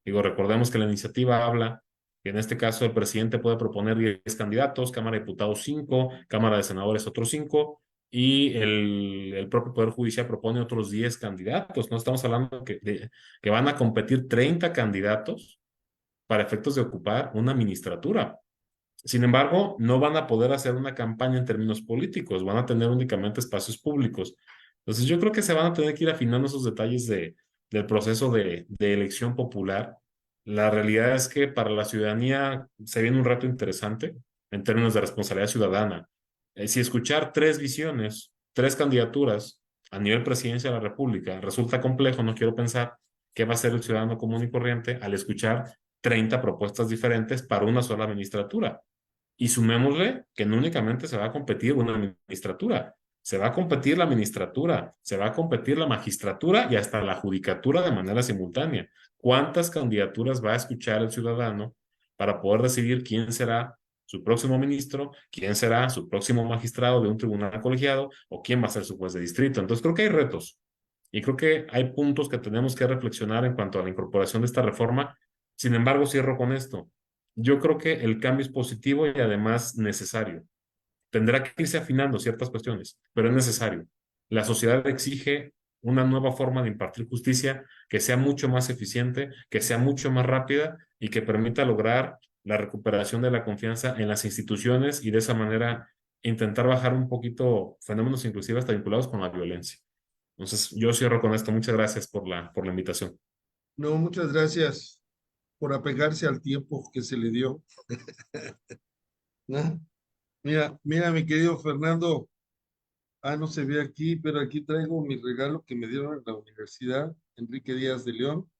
Digo, recordemos que la iniciativa habla que en este caso el presidente puede proponer 10 candidatos, Cámara de Diputados 5, Cámara de Senadores otros 5, y el propio Poder Judicial propone otros 10 candidatos. No estamos hablando que van a competir 30 candidatos para efectos de ocupar una ministratura. Sin embargo, no van a poder hacer una campaña en términos políticos, van a tener únicamente espacios públicos. Entonces, yo creo que se van a tener que ir afinando esos detalles del proceso de elección popular. La realidad es que para la ciudadanía se viene un reto interesante en términos de responsabilidad ciudadana. Si escuchar 3 visiones, 3 candidaturas a nivel presidencia de la República resulta complejo, no quiero pensar qué va a hacer el ciudadano común y corriente al escuchar 30 propuestas diferentes para una sola administratura. Y sumémosle que no únicamente se va a competir una administratura, se va a competir la administratura, se va a competir la magistratura y hasta la judicatura de manera simultánea. ¿Cuántas candidaturas va a escuchar el ciudadano para poder decidir quién será su próximo ministro, quién será su próximo magistrado de un tribunal colegiado o quién va a ser su juez de distrito? Entonces creo que hay retos y creo que hay puntos que tenemos que reflexionar en cuanto a la incorporación de esta reforma. Sin embargo, cierro con esto. Yo creo que el cambio es positivo y además necesario. Tendrá que irse afinando ciertas cuestiones, pero es necesario. La sociedad exige una nueva forma de impartir justicia que sea mucho más eficiente, que sea mucho más rápida y que permita lograr la recuperación de la confianza en las instituciones y de esa manera intentar bajar un poquito fenómenos inclusive hasta vinculados con la violencia. Entonces, yo cierro con esto. Muchas gracias por la invitación. No, muchas gracias por apegarse al tiempo que se le dio. ¿No? Mira, mi querido Fernando, no se ve aquí, pero aquí traigo mi regalo que me dieron en la Universidad Enrique Díaz de León,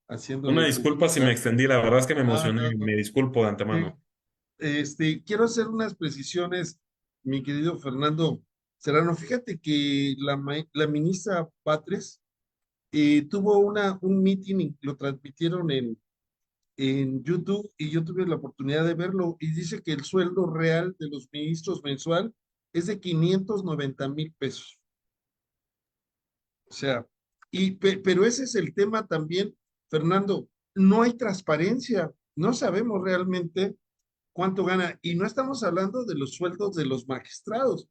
haciéndole Una disculpa si me publicidad. extendí, la verdad es que me emocioné, No. me disculpo de antemano. Quiero hacer unas precisiones, mi querido Fernando Serrano. Fíjate que la ministra Batres tuvo un meeting, lo transmitieron en YouTube y yo tuve la oportunidad de verlo y dice que el sueldo real de los ministros mensual es de 590,000 pesos. O sea, pero ese es el tema también, Fernando, no hay transparencia, no sabemos realmente cuánto gana y no estamos hablando de los sueldos de los magistrados,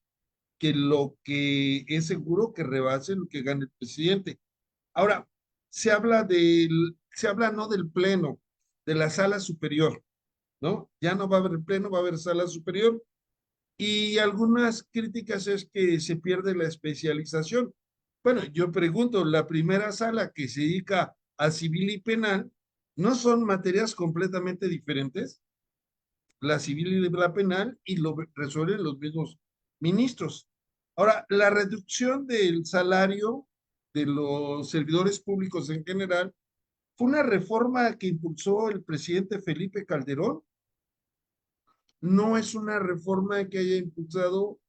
que lo que es seguro que rebase lo que gana el presidente. Ahora, se habla no del pleno, de la sala superior, ¿no? Ya no va a haber pleno, va a haber sala superior. Y algunas críticas es que se pierde la especialización. Bueno, yo pregunto, la primera sala que se dedica a civil y penal, ¿no son materias completamente diferentes? la civil y la penal, y lo resuelven los mismos ministros. Ahora, la reducción del salario de los servidores públicos en general fue una reforma que impulsó el presidente Felipe Calderón. No es una reforma que haya impulsado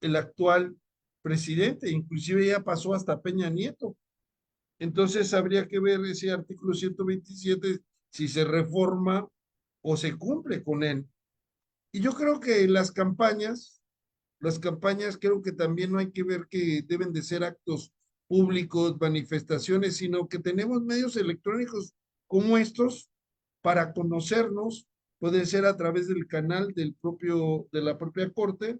el actual presidente, inclusive ya pasó hasta Peña Nieto. Entonces habría que ver ese artículo 127 si se reforma o se cumple con él. Y yo creo que las campañas creo que también no hay que ver que deben de ser actos públicos, manifestaciones, sino que tenemos medios electrónicos como estos para conocernos, puede ser a través del canal de la propia corte,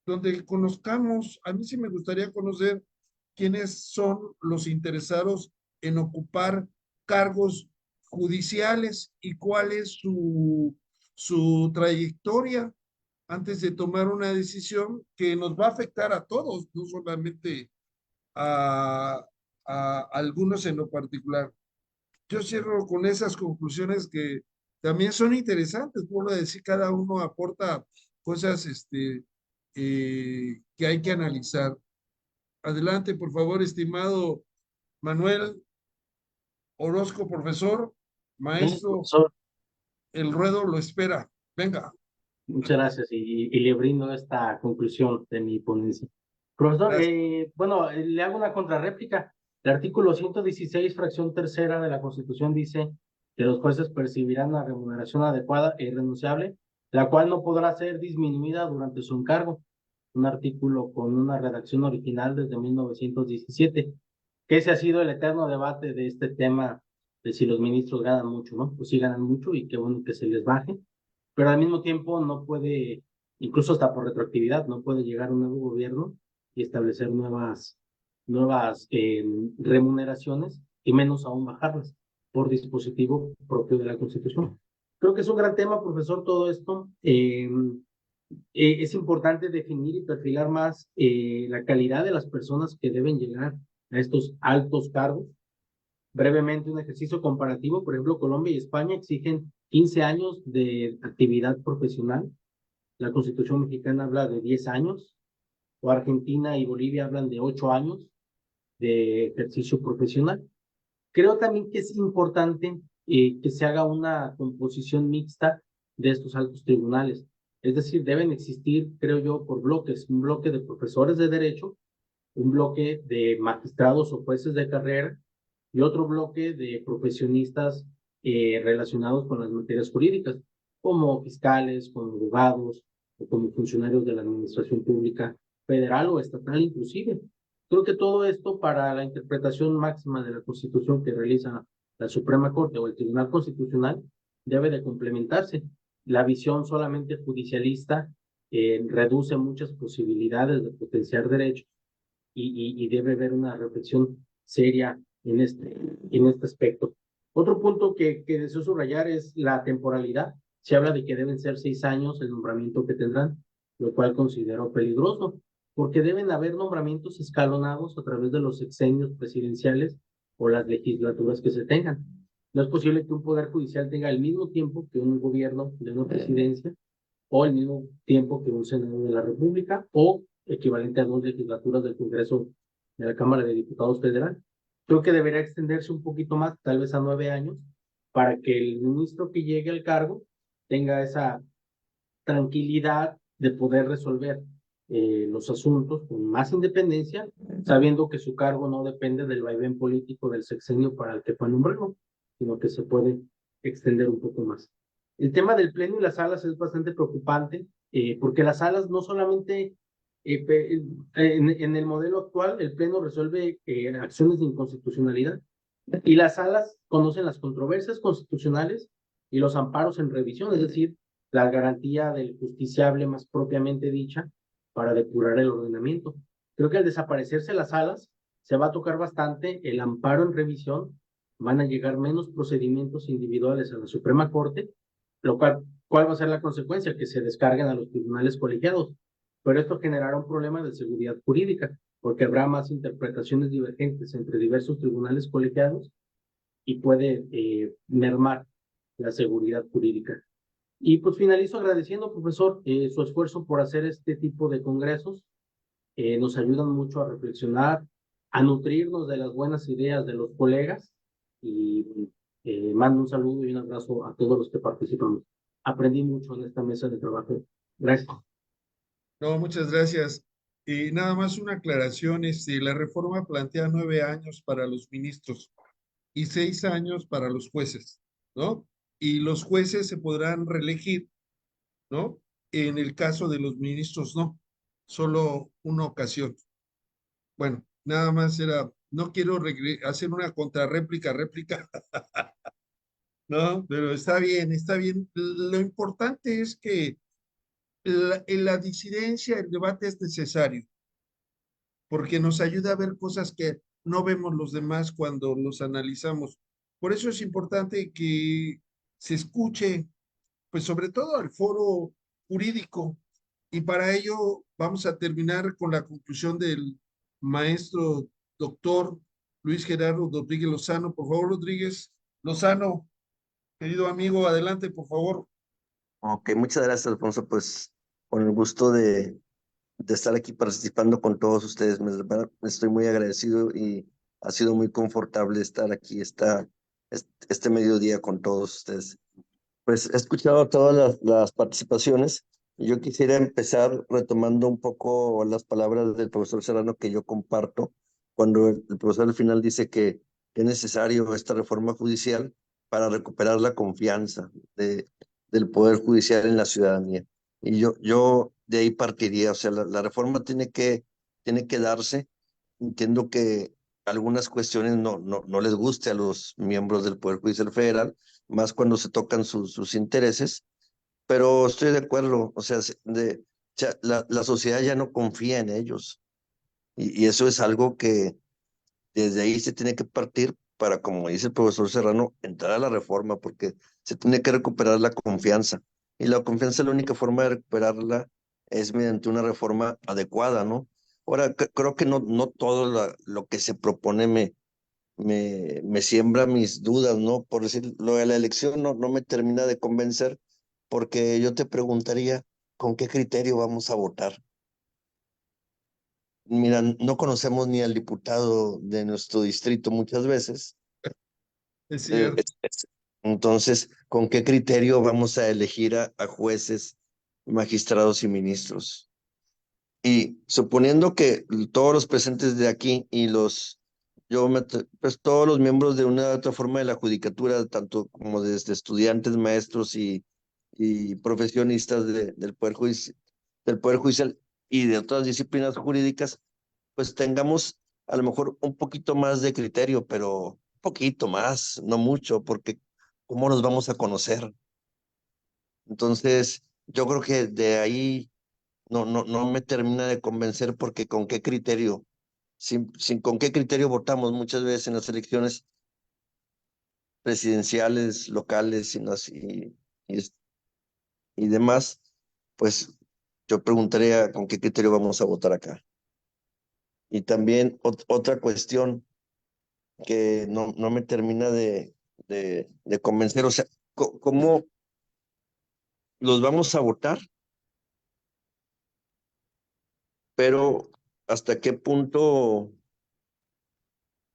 donde conozcamos. A mí sí me gustaría conocer quiénes son los interesados en ocupar cargos judiciales y cuál es su trayectoria antes de tomar una decisión que nos va a afectar a todos, no solamente a algunos en lo particular. Yo cierro con esas conclusiones que también son interesantes. Vuelvo a decir, cada uno aporta cosas que hay que analizar. Adelante, por favor, estimado Manuel Orozco, profesor, Sí, maestro, profesor, el ruedo lo espera. Venga. muchas gracias y le brindo esta conclusión de mi ponencia. Profesor, Gracias. bueno, le hago una contrarréplica. El artículo 116, fracción tercera de la Constitución dice que los jueces percibirán una remuneración adecuada e irrenunciable, la cual no podrá ser disminuida durante su encargo. Un artículo con una redacción original desde 1917, que ese ha sido el eterno debate de este tema de si los ministros ganan mucho, ¿no? Pues sí ganan mucho y qué bueno que se les baje, pero al mismo tiempo no puede, incluso hasta por retroactividad, no puede llegar un nuevo gobierno y establecer nuevas remuneraciones y menos aún bajarlas por dispositivo propio de la Constitución. Creo que es un gran tema, profesor, todo esto. Es importante definir y perfilar más la calidad de las personas que deben llegar a estos altos cargos. Brevemente, un ejercicio comparativo, por ejemplo, Colombia y España exigen 15 años de actividad profesional. La Constitución mexicana habla de 10 años, o Argentina y Bolivia hablan de 8 años de ejercicio profesional. Creo también que es importante que se haga una composición mixta de estos altos tribunales. Es decir, deben existir, creo yo, por bloques, un bloque de profesores de derecho, un bloque de magistrados o jueces de carrera y otro bloque de profesionistas relacionados con las materias jurídicas, como fiscales, como abogados o como funcionarios de la administración pública federal o estatal inclusive. Creo que todo esto para la interpretación máxima de la Constitución que realiza la Suprema Corte o el Tribunal Constitucional debe de complementarse. La visión solamente judicialista reduce muchas posibilidades de potenciar derechos y debe haber una reflexión seria en este aspecto. Otro punto que deseo subrayar es la temporalidad. Se habla de que deben ser 6 años el nombramiento que tendrán, lo cual considero peligroso, porque deben haber nombramientos escalonados a través de los sexenios presidenciales o las legislaturas que se tengan. No es posible que un poder judicial tenga el mismo tiempo que un gobierno de una presidencia o el mismo tiempo que un senador de la República o equivalente a 2 legislaturas del Congreso de la Cámara de Diputados Federal. Creo que debería extenderse un poquito más, tal vez a 9 años, para que el ministro que llegue al cargo tenga esa tranquilidad de poder resolver los asuntos con más independencia, sabiendo que su cargo no depende del vaivén político del sexenio para el que fue nombrado, sino que se puede extender un poco más. El tema del pleno y las salas es bastante preocupante, porque las salas no solamente, en el modelo actual, el pleno resuelve acciones de inconstitucionalidad, y las salas conocen las controversias constitucionales y los amparos en revisión, es decir, la garantía del justiciable más propiamente dicha para depurar el ordenamiento. Creo que al desaparecerse las salas, se va a tocar bastante el amparo en revisión, van a llegar menos procedimientos individuales a la Suprema Corte, lo cual, ¿cuál va a ser la consecuencia? Que se descarguen a los tribunales colegiados. Pero esto generará un problema de seguridad jurídica, porque habrá más interpretaciones divergentes entre diversos tribunales colegiados y puede mermar la seguridad jurídica. Y pues finalizo agradeciendo, profesor, su esfuerzo por hacer este tipo de congresos. Nos ayudan mucho a reflexionar, a nutrirnos de las buenas ideas de los colegas y mando un saludo y un abrazo a todos los que participan. Aprendí mucho en esta mesa de trabajo. Gracias. No, muchas gracias. Y nada más una aclaración, la reforma plantea 9 años para los ministros y 6 años para los jueces, ¿no? Y los jueces se podrán reelegir, ¿no? En el caso de los ministros, no, solo una ocasión. Bueno, nada más era, no quiero hacer una contrarréplica, réplica, ¿no? Pero está bien, está bien. Lo importante es que en la disidencia, el debate es necesario, porque nos ayuda a ver cosas que no vemos los demás cuando los analizamos. Por eso es importante que se escuche, pues sobre todo al foro jurídico. Y para ello vamos a terminar con la conclusión del maestro doctor Luis Gerardo Rodríguez Lozano. Por favor, Rodríguez Lozano, querido amigo, adelante, por favor. Ok, muchas gracias, Alfonso. Pues con el gusto de estar aquí participando con todos ustedes. Estoy muy agradecido y ha sido muy confortable estar aquí este mediodía con todos ustedes. Pues he escuchado todas las participaciones y yo quisiera empezar retomando un poco las palabras del profesor Serrano que yo comparto cuando el profesor al final dice que es necesario esta reforma judicial para recuperar la confianza del Poder Judicial en la ciudadanía. Y yo de ahí partiría, o sea, la reforma tiene que darse. Entiendo que algunas cuestiones no les guste a los miembros del Poder Judicial Federal, más cuando se tocan sus intereses, pero estoy de acuerdo, o sea, la sociedad ya no confía en ellos y eso es algo que desde ahí se tiene que partir para, como dice el profesor Serrano, entrar a la reforma porque se tiene que recuperar la confianza y la confianza, la única forma de recuperarla es mediante una reforma adecuada, ¿no? Ahora, creo que no todo lo que se propone me siembra mis dudas, ¿no? Por decir, lo de la elección no me termina de convencer, porque yo te preguntaría, ¿con qué criterio vamos a votar? Mira, no conocemos ni al diputado de nuestro distrito muchas veces. Es Eh, cierto. es- es- entonces, ¿con qué criterio vamos a elegir a jueces, magistrados y ministros? Y suponiendo que todos los presentes de aquí y pues todos los miembros de una u otra forma de la judicatura, tanto como desde estudiantes, maestros y profesionistas del Poder Judicial y de otras disciplinas jurídicas, pues tengamos a lo mejor un poquito más de criterio, pero un poquito más, no mucho, porque ¿cómo nos vamos a conocer? Entonces, yo creo que de ahí no me termina de convencer porque con qué criterio, sin con qué criterio votamos muchas veces en las elecciones presidenciales, locales y, es- y demás, pues yo preguntaría con qué criterio vamos a votar acá. Y también otra cuestión que no me termina de convencer, o sea, ¿cómo los vamos a votar? Pero ¿hasta qué punto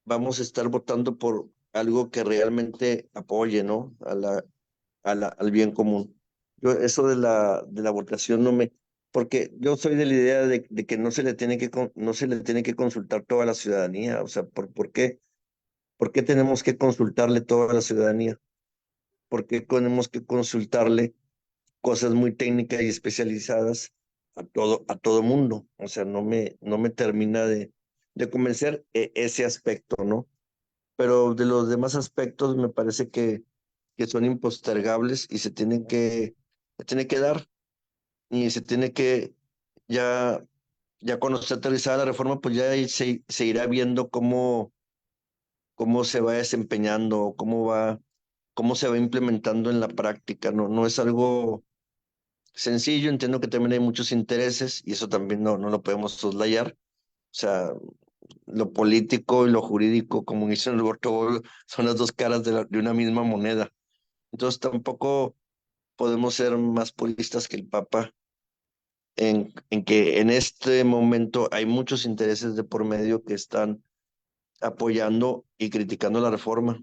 vamos a estar votando por algo que realmente apoye, ¿no? Al bien común? Eso de la votación porque yo soy de la idea de que no se le tiene que consultar toda la ciudadanía, o sea, ¿por qué? ¿Por qué tenemos que consultarle toda la ciudadanía? ¿Por qué tenemos que consultarle cosas muy técnicas y especializadas a todo mundo? O sea, no me termina de convencer ese aspecto, ¿no? Pero de los demás aspectos me parece que son impostergables y se tiene que dar y se tiene que, ya, ya cuando esté aterrizada la reforma, pues ya ahí se irá viendo cómo se va desempeñando, cómo se va implementando en la práctica, ¿no? No es algo sencillo, entiendo que también hay muchos intereses y eso también no lo podemos soslayar. O sea, lo político y lo jurídico, como dice Alberto Bolo, son las dos caras de una misma moneda. Entonces tampoco podemos ser más puristas que el Papa en que en este momento hay muchos intereses de por medio que están apoyando y criticando la reforma.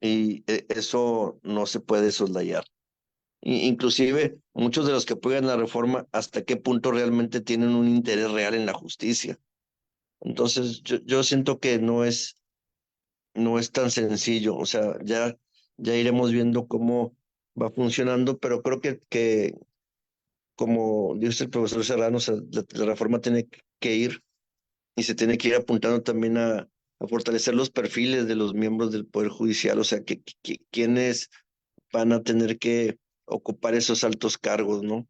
Y eso no se puede soslayar. Inclusive muchos de los que apoyan la reforma, hasta qué punto realmente tienen un interés real en la justicia. Entonces yo siento que no es tan sencillo. O sea, ya iremos viendo cómo va funcionando, pero creo que como dice el profesor Serrano, o sea, la reforma tiene que ir y se tiene que ir apuntando también a fortalecer los perfiles de los miembros del Poder Judicial, o sea, quiénes van a tener que ocupar esos altos cargos, ¿no?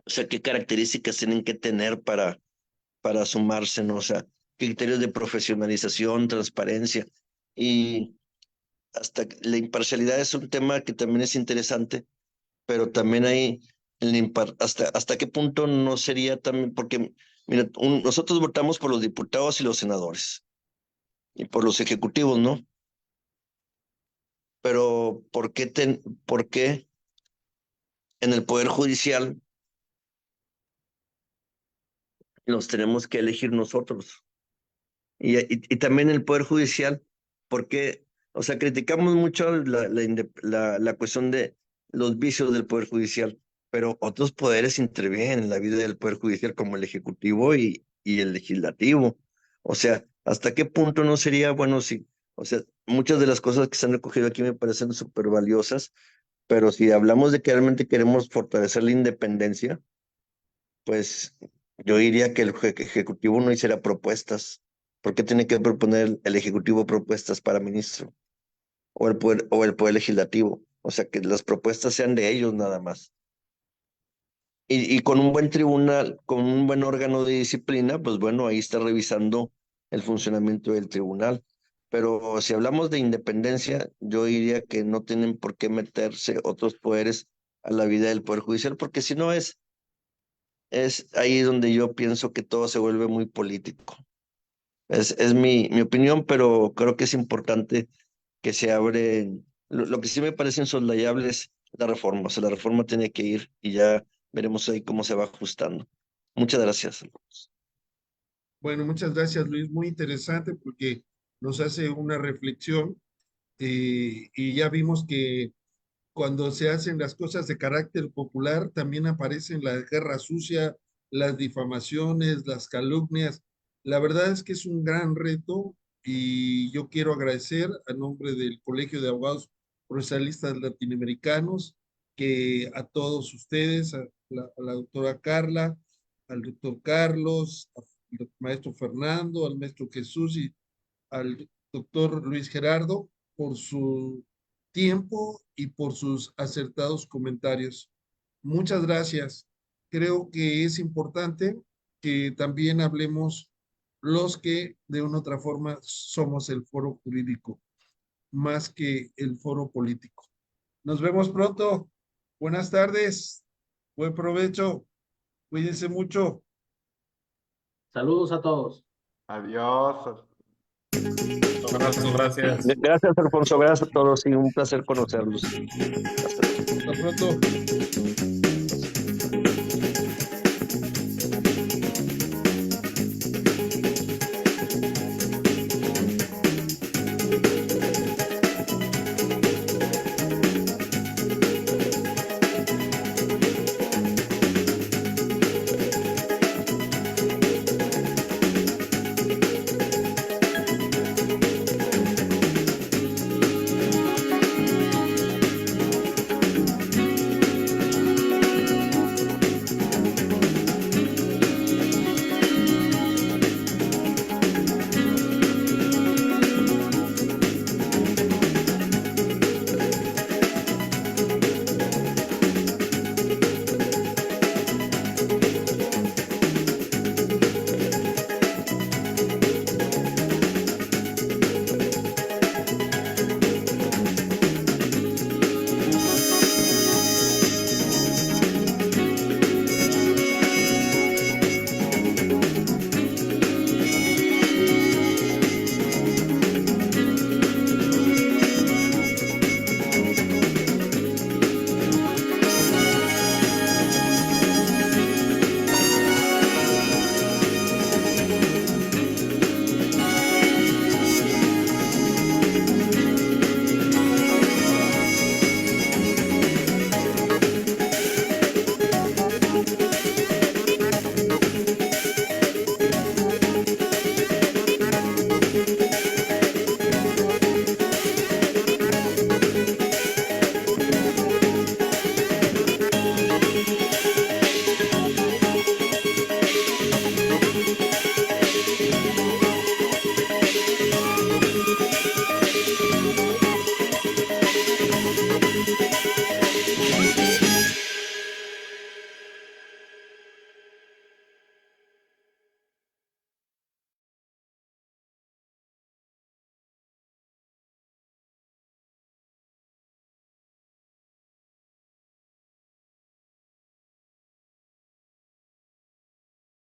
O sea, qué características tienen que tener para sumarse, ¿no? O sea, criterios de profesionalización, transparencia y hasta la imparcialidad es un tema que también es interesante, pero también hay hasta qué punto no sería también, porque mira, nosotros votamos por los diputados y los senadores y por los ejecutivos, ¿no? Pero ¿por qué en el Poder Judicial los tenemos que elegir nosotros? Y también el Poder Judicial, ¿por qué? O sea, criticamos mucho la cuestión de los vicios del Poder Judicial, pero otros poderes intervienen en la vida del Poder Judicial, como el Ejecutivo y el Legislativo. O sea, ¿hasta qué punto no sería bueno si, o sea, muchas de las cosas que se han recogido aquí me parecen súper valiosas, pero si hablamos de que realmente queremos fortalecer la independencia, pues yo diría que el Ejecutivo no hiciera propuestas. ¿Por qué tiene que proponer el Ejecutivo propuestas para ministro? O el poder Legislativo. O sea, que las propuestas sean de ellos nada más. Y con un buen tribunal, con un buen órgano de disciplina, pues bueno, ahí está revisando el funcionamiento del tribunal. Pero si hablamos de independencia, yo diría que no tienen por qué meterse otros poderes a la vida del Poder Judicial, porque si no es ahí donde yo pienso que todo se vuelve muy político. Es mi opinión, pero creo que es importante que se abre. Lo que sí me parece insoslayable es la reforma. O sea, la reforma tiene que ir y ya veremos ahí cómo se va ajustando. Muchas gracias. Bueno, muchas gracias, Luis. Muy interesante porque nos hace una reflexión y ya vimos que cuando se hacen las cosas de carácter popular, también aparecen la guerra sucia, las difamaciones, las calumnias. La verdad es que es un gran reto y yo quiero agradecer a nombre del Colegio de Abogados Procesalistas Latinoamericanos que a todos ustedes, a la doctora Carla, al doctor Carlos, al maestro Fernando, al maestro Jesús y al doctor Luis Gerardo por su tiempo y por sus acertados comentarios. Muchas gracias. Creo que es importante que también hablemos los que de una u otra forma somos el foro jurídico, más que el foro político. Nos vemos pronto. Buenas tardes. Buen provecho. Cuídense mucho. Saludos a todos. Adiós. Abrazo, gracias. Gracias, Alfonso. Gracias a todos y un placer conocerlos. Hasta pronto.